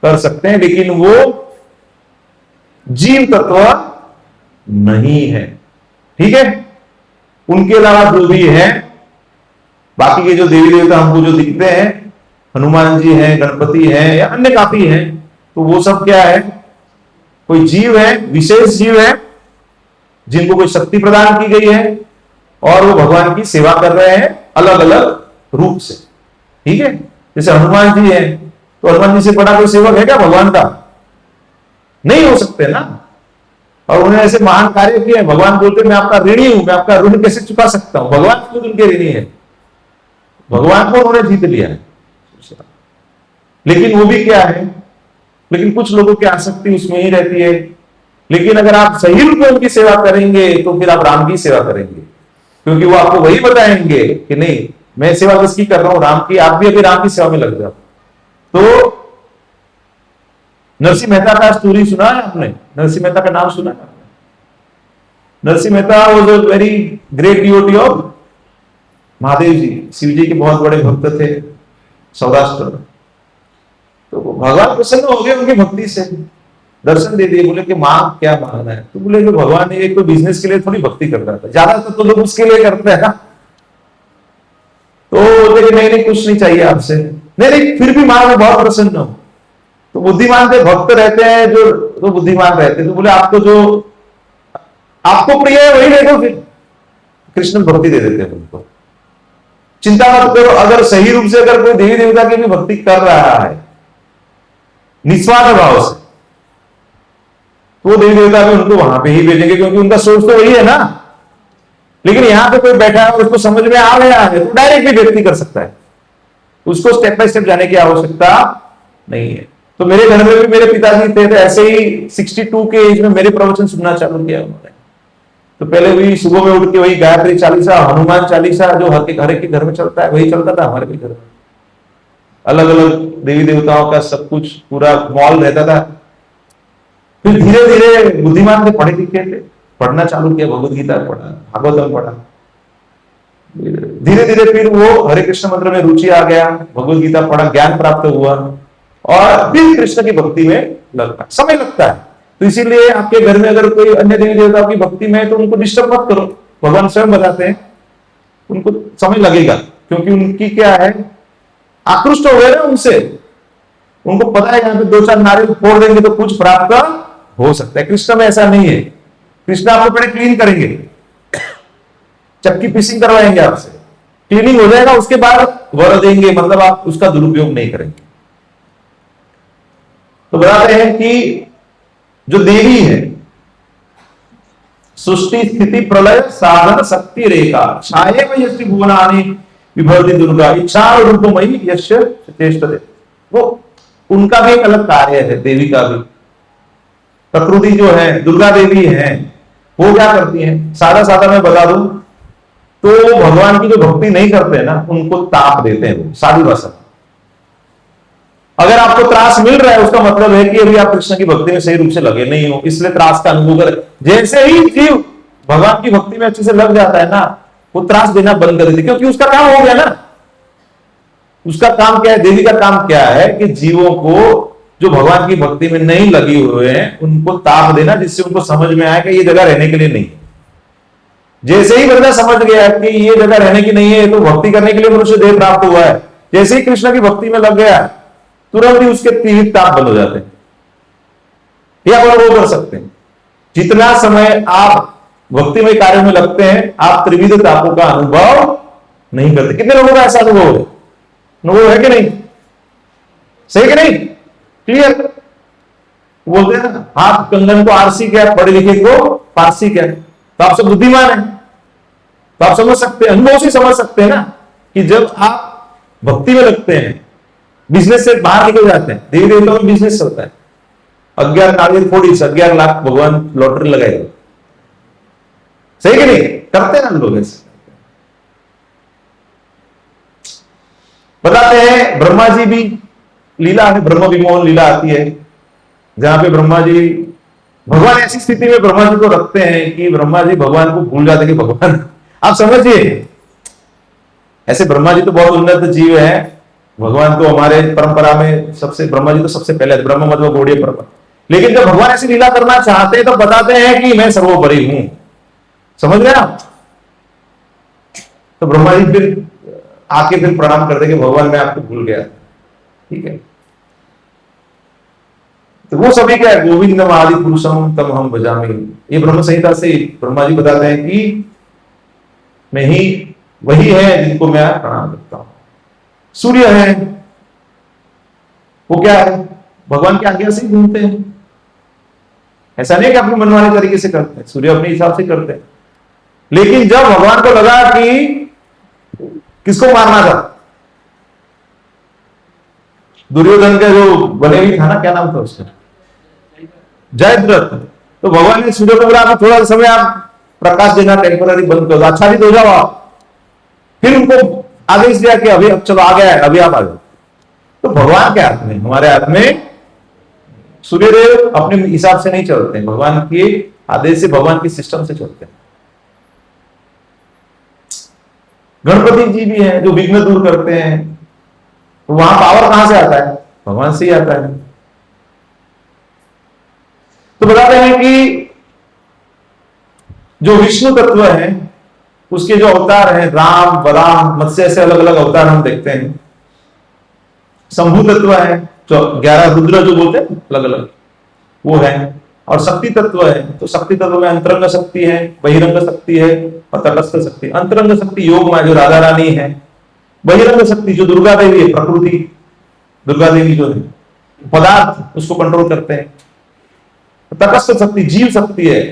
कर सकते हैं, लेकिन वो जीव तत्व नहीं है। ठीक है, उनके अलावा जो भी है, बाकी के जो देवी देवता हमको जो दिखते हैं, हनुमान जी हैं, गणपति हैं या अन्य काफी हैं, तो वो सब क्या है, कोई जीव है, विशेष जीव है जिनको कोई शक्ति प्रदान की गई है और वो भगवान की सेवा कर रहे हैं अलग अलग रूप से। ठीक है, जैसे हनुमान जी हैं, तो हनुमान जी से बड़ा कोई सेवक है क्या भगवान का? नहीं हो सकते ना। और उन्होंने ऐसे महान कार्य किए हैं, भगवान बोलते मैं आपका ऋणी हूं, मैं आपका ऋण कैसे चुका सकता हूं। भगवान खुद उनके ऋणी है, भगवान को उन्होंने जीत लिया है। लेकिन वो भी क्या है, लेकिन कुछ लोगों की आसक्ति उसमें ही रहती है। लेकिन अगर आप सही रूप में उनकी सेवा करेंगे तो फिर आप राम की सेवा करेंगे, क्योंकि वो आपको वही बताएंगे कि नहीं मैं सेवा किसकी कर रहा हूं, राम की। आप भी अभी राम की सेवा में लग जाओ। तो नरसिंह मेहता का स्टोरी सुना है आपने? नरसिंह मेहता का नाम सुना है आपने? Narsinh Mehta was a very great devotee of Mahadev ji, Shiv ji के बहुत बड़े भक्त थे सौराष्ट्र में। तो भगवान प्रसन्न हो गए उनकी भक्ति से, दर्शन दे दिए। बोले कि मांग क्या मांगना है? तो बोले कि भगवान ने कोई बिजनेस के लिए थोड़ी भक्ति कर रहा था, ज्यादातर तो लोग उसके लिए करते हैं ना। तो बोले कि नहीं कुछ नहीं चाहिए आपसे। नहीं फिर भी मांग, बहुत प्रसन्न हो। तो बुद्धिमान के भक्त रहते हैं जो तो बुद्धिमान रहते हैं, तो बोले आपको जो आपको प्रिय है वही दे दो, फिर कृष्ण भक्ति दे देते हैं उनको। चिंता मत करो, अगर सही रूप से अगर कोई देवी देवता की भी भक्ति कर रहा है निस्वार्थ भाव से, तो देवी देवता भी उनको वहां पे ही भेजेंगे, क्योंकि उनका सोच तो वही है ना। लेकिन यहां पे कोई बैठा है और उसको समझ में आ गया है तो डायरेक्ट भी व्यक्ति कर सकता है, उसको स्टेप बाय स्टेप जाने की आवश्यकता नहीं है। तो मेरे घर में भी मेरे पिताजी थे, तो ऐसे ही 62 के एज में मेरे प्रवचन सुनना चालू किया उन्होंने। तो पहले वही सुबह में उठ के वही गायत्री चालीसा, हनुमान चालीसा जो हर एक के घर में चलता है, वही चलता था हमारे भी घर में। अलग अलग देवी देवताओं का सब कुछ पूरा मॉल रहता था। फिर धीरे धीरे बुद्धिमान थे, पढ़े लिखे थे, पढ़ना चालू किया, भगवत गीता पढ़ा, भागवतम पढ़ा। धीरे धीरे फिर वो हरे कृष्ण मंत्र में रुचि आ गया, भगवत गीता पढ़ा, ज्ञान प्राप्त हुआ और फिर कृष्ण की भक्ति में लगता, समय लगता है। तो इसीलिए आपके घर में अगर कोई अन्य देवी देवताओं की भक्ति में है तो उनको डिस्टर्ब मत करो, भगवान स्वयं बताते हैं उनको समय लगेगा, क्योंकि उनकी क्या है, आकृष्ट हो गए ना उनसे, उनको पता है यहाँ पे 2-4 नारियल फोड़ देंगे तो कुछ प्राप्त हो सकता है। कृष्ण में ऐसा नहीं है, कृष्ण आपको पहले क्लीन करेंगे, चक्की पीसिंग करवाएंगे आपसे, क्लीनिंग हो जाएगा, उसके बाद वर देंगे, मतलब आप उसका दुरुपयोग नहीं करेंगे। तो बताते हैं कि जो देवी है, सृष्टि स्थिति प्रलय साधन शक्ति रेखा, छाये में यश भुवनानि विभवती दुर्गा, इच्छा रूपमयी यश चेष्टते, वो उनका भी एक अलग कार्य है, देवी का भी। प्रकृति जो है, दुर्गा देवी है, वो क्या करती है, सादा सादा मैं बता दूं तो भगवान की जो भक्ति नहीं करते हैं ना, उनको ताप देते हैं, वो सादी भाषा। अगर आपको त्रास मिल रहा है उसका मतलब है कि अभी आप कृष्ण की भक्ति में सही रूप से लगे नहीं हो, इसलिए त्रास का अनुभव करें। जैसे ही जीव भगवान की भक्ति में अच्छे से लग जाता है ना, वो त्रास देना बंद कर देती, क्योंकि उसका काम हो गया ना। उसका काम क्या है, देवी का काम क्या है कि जीवों को जो भगवान की भक्ति में नहीं लगे हुए हैं उनको ताप देना, जिससे उनको समझ में आए कि ये जगह रहने के लिए नहीं है। जैसे ही बंदा समझ गया कि ये जगह रहने की नहीं है, तो भक्ति करने के लिए मनुष्य देह प्राप्त हुआ है, जैसे ही कृष्ण की भक्ति में लग गया तुरंत ही उसके तीव्र ताप बंद हो जाते हैं। ये आप अनुभव कर सकते हैं। जितना समय आप भक्तिमय कार्य में लगते हैं, आप त्रिविध तापों का अनुभव नहीं करते। कितने लोगों का ऐसा अनुभव है? अनुभव है कि नहीं? सही कि नहीं? क्लियर? बोलते हैं ना, हाथ कंगन को आरसी क्या, पढ़े लिखे को पारसी क्या। तो आप सब बुद्धिमान है, तो आप समझ सकते हैं, अनुभव से समझ सकते हैं ना कि जब आप भक्ति में लगते हैं, बिजनेस से बाहर निकल जाते हैं, देवी देवताओं में बिजनेस होता है, 11 नारियल फोड़ी 11 लाख भगवान लॉटरी लगाएगा। सही कि नहीं? करते हैं ना लोग ऐसे। बताते हैं ब्रह्मा जी भी लीला है, ब्रह्म विमोहन लीला आती है, जहां पे ब्रह्मा जी, भगवान ऐसी स्थिति में ब्रह्मा जी को रखते हैं कि ब्रह्मा जी भगवान को भूल जाते कि भगवान, आप समझिए, ऐसे ब्रह्मा जी तो बहुत उन्नत जीव है, भगवान तो हमारे परंपरा में सबसे, ब्रह्मा जी तो सबसे पहले ब्रह्म मध्व गौड़ीय परंपरा। लेकिन जब भगवान ऐसी लीला करना चाहते हैं तो बताते हैं कि मैं सर्वोपरि हूं। समझ गए आप? तो ब्रह्मा जी फिर आके फिर प्रणाम करते कि भगवान मैं आपको भूल गया। ठीक है, तो वो सभी क्या है, गोविंदम आदि पुरुषम तम हम भजामि। ये ब्रह्म संहिता से ब्रह्मा जी बताते हैं कि मैं ही वही है जिनको मैं प्रणाम करता हूं। सूर्य है, वो क्या है, भगवान की आज्ञा से घूमते हैं। ऐसा नहीं कि अपने मनमाने तरीके से करते हैं, सूर्य अपने हिसाब से करते हैं। लेकिन जब भगवान को लगा कि किसको मारना था, दुर्योधन का जो बने हुई था ना, क्या नाम था उसका, जयद्रथ, तो भगवान ने सूर्य को बोला थोड़ा समय आप प्रकाश देना टेम्पररी बंद कर दो, आच्छादित हो जाओ आप। फिर उनको आदेश दिया कि अभी अब चलो आ गया है, अभी आप आ जाओ। तो भगवान के हाथ में, हमारे हाथ में, सूर्यदेव अपने हिसाब से नहीं चलते हैं, भगवान के आदेश से, भगवान के सिस्टम से चलते हैं। गणपति जी भी हैं जो विघ्न दूर करते हैं, तो वहां पावर कहां से आता है? भगवान से ही आता है। तो बताते हैं कि जो विष्णु तत्व है उसके जो अवतार हैं, राम, बलराम, मत्स्य, ऐसे अलग अलग अवतार हम देखते हैं। शंभु तत्व है, जो 11 रुद्र जो बोलते हैं अलग अलग, वो है। और शक्ति तत्व है, तो शक्ति तत्व में अंतरंग शक्ति है, बहिरंग शक्ति है और तटस्थ शक्ति। अंतरंग शक्ति योग माया जो राधा रानी है, बहिरंग शक्ति जो दुर्गा देवी है, प्रकृति दुर्गा देवी जो है, पदार्थ उसको कंट्रोल करते हैं। तटस्थ शक्ति जीव शक्ति है,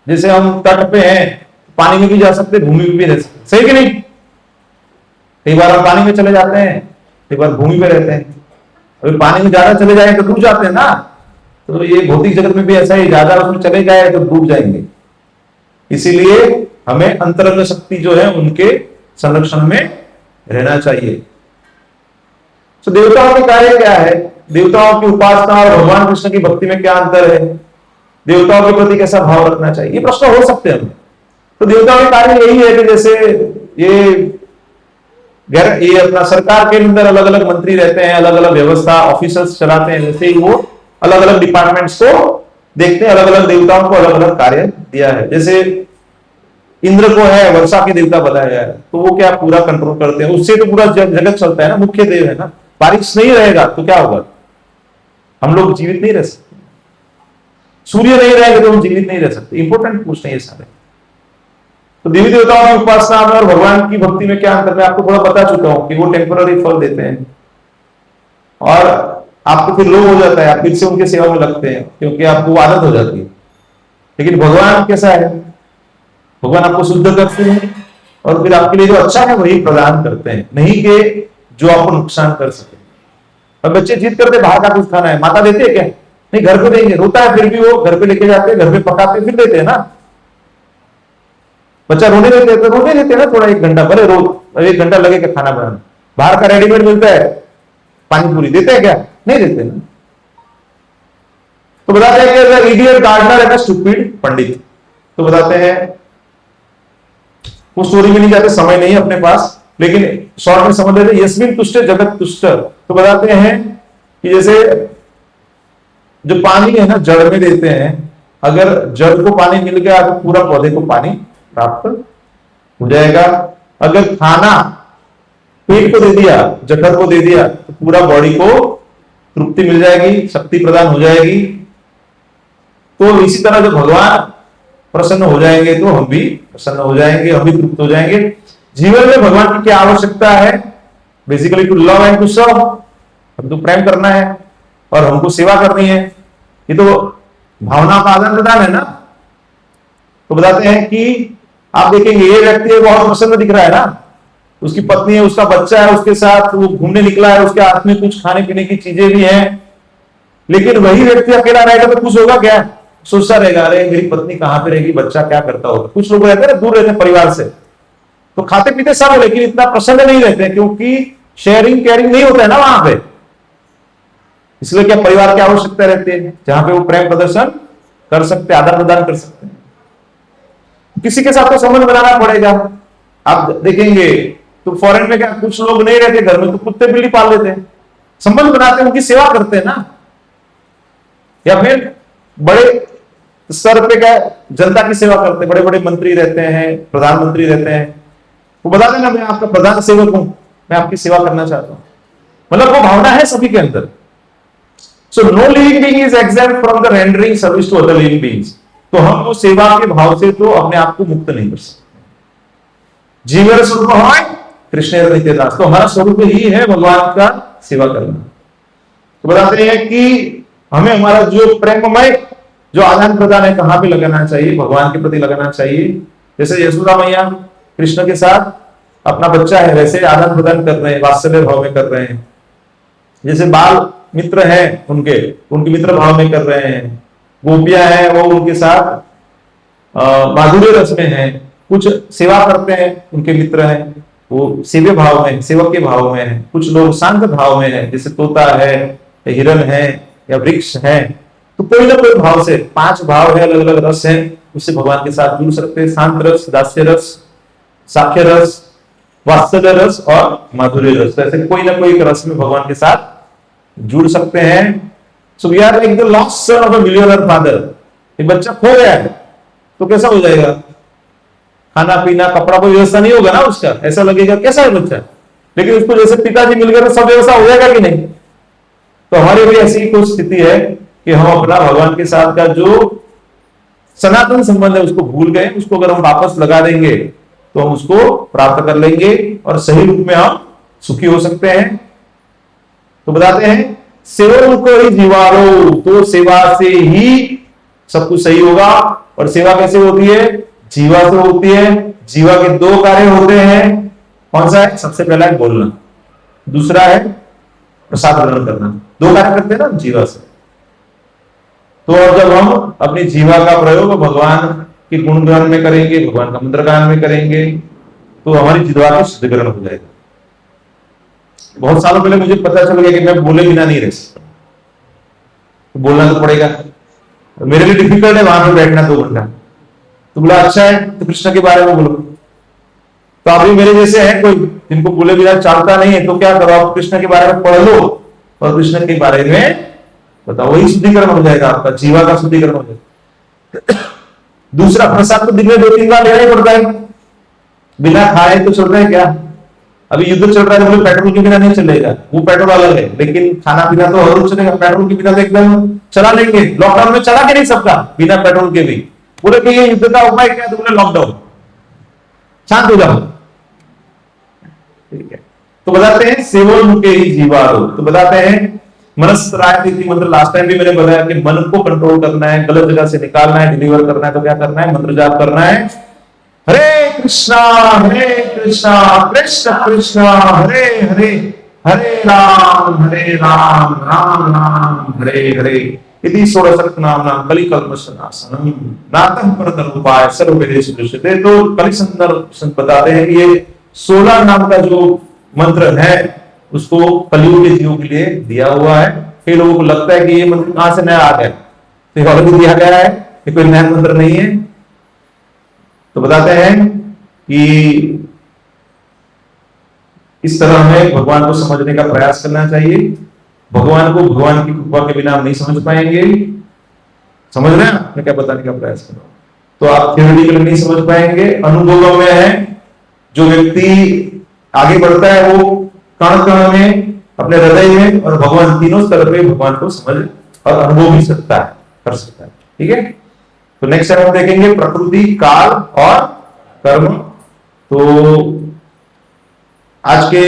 जैसे हम तट पे हैं, पानी में भी जा सकते, भूमि में भी रह सकते। सही कि नहीं? कई बार हम पानी में चले जाते हैं, कई बार भूमि में रहते हैं। अगर पानी में ज्यादा चले जाए तो डूब जाते हैं ना, तो ये भौतिक जगत में भी ऐसा ही, ज्यादा उसमें चले जाए तो डूब जाएंगे। इसीलिए हमें अंतरंग शक्ति जो है उनके संरक्षण में रहना चाहिए। तो देवताओं के कार्य क्या है, देवताओं की उपासना और भगवान कृष्ण की भक्ति में क्या अंतर है, देवताओं के प्रति कैसा भाव रखना चाहिए, ये प्रश्न हो सकते हैं। तो देवताओं के कार्य यही है कि जैसे ये अपना सरकार के अंदर अलग अलग मंत्री रहते हैं, अलग अलग व्यवस्था ऑफिसर्स चलाते हैं, वैसे ही वो अलग अलग डिपार्टमेंट्स को देखते हैं, अलग अलग देवताओं को अलग अलग कार्य दिया है। जैसे इंद्र को है वर्षा के देवता बताया गया है, तो वो क्या पूरा कंट्रोल करते हैं, उससे तो पूरा जगत चलता है ना, मुख्य देव है ना। बारिश नहीं रहेगा तो क्या होगा, हम लोग जीवित नहीं रह सकते, सूर्य नहीं रहेगा तो हम जीवित नहीं रह सकते। इंपॉर्टेंट प्रश्न है ये सारे। तो देवी देवताओं की उपासना में और भगवान की भक्ति में क्या अंतर, मैं आपको थोड़ा बता चुका हूं कि वो टेम्पररी फल देते हैं और आपको फिर लोभ हो जाता है, आप फिर से उनके सेवा में लगते हैं क्योंकि आपको आदत हो जाती है। लेकिन भगवान कैसा है, भगवान आपको शुद्ध करते हैं और फिर आपके लिए जो अच्छा है वही प्रदान करते हैं, नहीं कि जो आपको नुकसान कर सके। और बच्चे जिद करते बाहर का कुछ खाना है, माता देते है क्या, नहीं घर पे देंगे, रोता है फिर भी वो घर पे लेके जाते हैं, घर पे पकाते फिर देते हैं ना। बच्चा रोने देते हैं तो रोने देते हैं ना थोड़ा, 1 घंटा, भले रोज 1 घंटा लगेगा खाना बनाने। बाहर का रेडीमेड मिलता है पानी पूरी, देते हैं क्या, नहीं देते ना। तो बताते हैं कि इडियट गार्डनर है स्टूपिड पंडित। तो बताते हैं वो स्टोरी में नहीं जाते, समय नहीं है अपने पास, लेकिन शॉर्ट में समझ लेते, यस्मिन तुष्ट जगत तुष्ट। तो बताते हैं कि जैसे जो पानी है ना जड़ में देते हैं, अगर जड़ को पानी मिल गया तो पूरा पौधे को पानी प्राप्त हो जाएगा। अगर खाना पेट को दे दिया, जठर को दे दिया, तो पूरा बॉडी को तृप्ति मिल जाएगी, शक्ति प्रदान हो जाएगी। तो इसी तरह जब भगवान प्रसन्न हो जाएंगे तो हम भी प्रसन्न हो जाएंगे, हम भी तृप्त हो जाएंगे। जीवन में भगवान की क्या आवश्यकता है, basically to love and to serve, हमको प्रेम करना है और हमको सेवा करनी है। ये तो भावना का आदान प्रदान है ना। तो बताते हैं कि आप देखेंगे ये व्यक्ति बहुत प्रसन्न दिख रहा है ना, उसकी पत्नी है, उसका बच्चा है, उसके साथ वो घूमने निकला है, उसके हाथ में कुछ खाने पीने की चीजें भी हैं, लेकिन वही व्यक्ति अकेला रहेगा तो खुश होगा क्या, सोचता रहेगा अरे मेरी पत्नी कहां पे रहेगी, बच्चा क्या करता होगा। कुछ लोग रहते हैं ना दूर रहते हैं परिवार से, तो खाते पीते सब, लेकिन इतना प्रसन्न नहीं रहते क्योंकि शेयरिंग केयरिंग नहीं होता है ना वहां पे। इसलिए क्या परिवार की आवश्यकता रहती है जहां पे वो प्रेम प्रदर्शन कर सकते, आदान प्रदान कर सकते हैं। किसी के साथ तो संबंध बनाना पड़ेगा। आप देखेंगे तो फॉरेन में क्या कुछ लोग नहीं रहते घर में, तो कुत्ते बिल्ली पाल लेते हैं, संबंध बनाते हैं, उनकी सेवा करते हैं ना। या फिर बड़े स्तर पे क्या जनता की सेवा करते हैं, बड़े बड़े मंत्री रहते हैं, प्रधानमंत्री रहते हैं, वो बता देना मैं आपका प्रधान सेवक हूं, मैं आपकी सेवा करना चाहता हूं। मतलब वो भावना है सभी के अंदर। So no living being is exempt from the rendering service to other living beings. तो हम वो सेवा के भाव से तो अपने आप को मुक्त नहीं कर सकते। जीवन स्वरूप है कृष्ण नित्यदास, तो हमारा स्वरूप ही है भगवान का सेवा करना। तो बताते हैं कि हमें हमारा जो प्रेममय जो आदान प्रदान है कहां पे लगाना चाहिए, भगवान के प्रति लगाना चाहिए। जैसे यशोदा मैया कृष्ण के साथ अपना बच्चा है वैसे आदान प्रदान कर रहे हैं, वात्सल्य भाव में कर रहे हैं। जैसे बाल मित्र हैं उनके मित्र भाव में कर रहे हैं। गोपियां हैं वो उनके साथ माधुर्य रस में हैं, कुछ सेवा करते हैं, उनके मित्र हैं वो सेव्य भाव में, सेवक के भाव में है। कुछ लोग शांत भाव में है, जैसे तोता है या हिरण है या वृक्ष है। तो कोई ना कोई भाव से 5 भाव है, अलग अलग रस है, उससे भगवान के साथ जुड़ सकते हैं। शांत रस, दास्य रस, साख्य रस, वात्सल्य रस और माधुर्य रस, ऐसे कोई ना कोई रस में भगवान के साथ जुड़ सकते हैं। So we are like the lost son of a millionaire father. एक बच्चा खो गया है तो कैसा हो जाएगा, खाना पीना कपड़ा कोई व्यवस्था नहीं होगा ना उसका, ऐसा लगेगा कैसा है बच्चा। लेकिन उसको जैसे पिताजी मिल गए तो सब व्यवस्था हो जाएगा कि नहीं। तो हमारी भी ऐसी कुछ स्थिति है कि हम अपना भगवान के साथ का जो सनातन संबंध है उसको भूल गए। उसको अगर हम वापस लगा देंगे तो हम उसको प्राप्त कर लेंगे और सही रूप में हम सुखी हो सकते हैं। तो बताते हैं सेवन को ही जीवारो, तो सेवा से ही सब कुछ सही होगा। और सेवा कैसे होती है, जीवा से होती है। जीवा के 2 कार्य होते हैं, कौन सा है, सबसे पहला है बोलना, दूसरा है प्रसाद ग्रहण करना। 2 कार्य करते हैं ना जीवा से। तो और जब हम अपनी जीवा का प्रयोग भगवान के गुणगान में करेंगे, भगवान का मंत्रगान में करेंगे, तो हमारी जीवा का शुद्धिकरण हो जाएगा। बहुत सालों पहले मुझे पता चल गया कि मैं बोले बिना नहीं रह सकता, तो बोलना तो पड़ेगा। मेरे लिए डिफिकल्ट है वहां पे बैठना 2 घंटा, तो बोला अच्छा है तो कृष्ण के बारे में बोलो। तो अभी मेरे जैसे है कोई जिनको बोले बिना चलता नहीं है, तो क्या करो, आप कृष्ण के बारे में पढ़ लो और कृष्ण के बारे में बताओ, वही शुद्धिकरण हो जाएगा, आपका जीवा का शुद्धिकरण हो जाएगा। दूसरा, प्रसाद तो दिन में 2-3 बार लेना ही पड़ता है, बिना खाए तो चल रहा है क्या? अभी युद्ध चल रहा है तो पेट्रोल के बिना नहीं चलेगा, वो पेट्रोल अलग है, लेकिन खाना पीना तो हर रोज चलेगा, पेट्रोल के बिना तो एकदम चला लेंगे। लॉकडाउन में चला के नहीं सबका बिना पेट्रोल के भी, बोले कि ये युद्ध का उपाय क्या है, तो बोले लॉकडाउन, शांत हो जाओ, ठीक है। तो बताते हैं सेवन के ही जीवाणु, तो बताते हैं मनस्त्राय मंत्र, लास्ट टाइम भी मैंने बताया कि मन को कंट्रोल करना है, गलत जगह से निकालना है, डिलीवर करना है, तो क्या करना है, मंत्र जाप करना है, हरे कृष्णा कृष्ण कृष्ण हरे हरे, हरे राम राम राम हरे हरे, इति षोडशक नाम कलिकल्मषनाशनम नातः परतरूपाय सर्ववेदेषु दृश्यते। तो कलिसंदर बताते हैं कि ये 16 नाम का जो मंत्र है उसको कलियुग के जीवों के लिए दिया हुआ है। कई लोगों को लगता है कि ये मंत्र कहां से नया आ गया, तो ऑलरेडी दिया गया है, ये कोई नया मंत्र नहीं है। तो बताते हैं कि इस तरह हमें भगवान को समझने का प्रयास करना चाहिए। भगवान को भगवान की कृपा के बिना हम नहीं समझ पाएंगे। समझ रहे हैं मैं क्या बताने का प्रयास कर रहा हूं? तो आप थियोरेटिकली नहीं समझ पाएंगे, अनुभव में है। जो व्यक्ति आगे बढ़ता है वो कण कण में, अपने हृदय में और भगवान, तीनों स्तर पे भगवान को समझ और अनुभव भी सकता है, कर सकता है। ठीक है, तो नेक्स्ट टाइम हम देखेंगे प्रकृति, काल और कर्म। तो आज के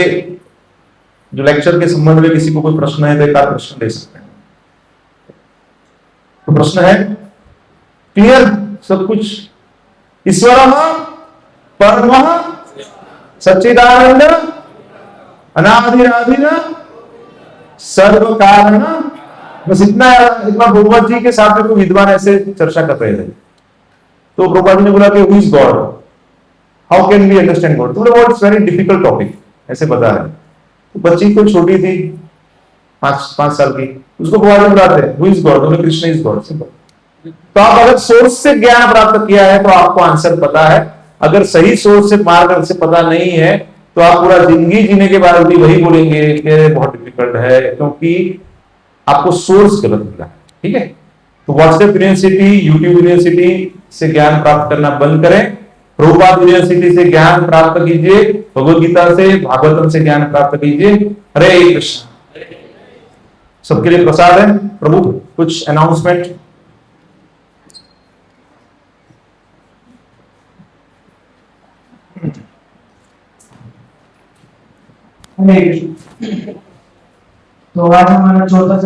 जो लेक्चर के संबंध में किसी को कोई प्रश्न है तो एक आध प्रश्न ले सकते हैं। तो प्रश्न है क्लियर सब कुछ? ईश्वर परम सच्चिदानंद अनादिरादिन सर्व कारण, बस इतना प्रभुपाद जी के साथ में कोई विद्वान ऐसे चर्चा कर रहे थे। तो प्रभुपाद जी ने बोला कि who is God, how can we understand God? तो बोला इट्स वेरी डिफिकल्ट टॉपिक, ऐसे बता रहे। तो बच्ची तो छोटी थी 5 साल की, उसको प्रभुपाद जी बुलाते हैं हु इज गॉड, तो कृष्ण इज गॉड, सिंपल। तो आप अगर सोर्स से ज्ञान प्राप्त किया है तो आपको आंसर पता है, अगर सही सोर्स से मार्ग से पता नहीं है तो आप पूरा जिंदगी जीने के बाद भी वही बोलेंगे कि बहुत डिफिकल्ट है, क्योंकि आपको सोर्स गलत मिला है। ठीक है, तो व्हाट्सएप यूनिवर्सिटी, यूट्यूब यूनिवर्सिटी से ज्ञान प्राप्त करना बंद करें, प्रभुपाद यूनिवर्सिटी से ज्ञान प्राप्त कीजिए, भगवद गीता से, भागवतम से ज्ञान प्राप्त कीजिए। हरे कृष्ण। सबके लिए प्रसाद है। प्रभु कुछ अनाउंसमेंट? हरे कृष्ण। तो आज हमारा 14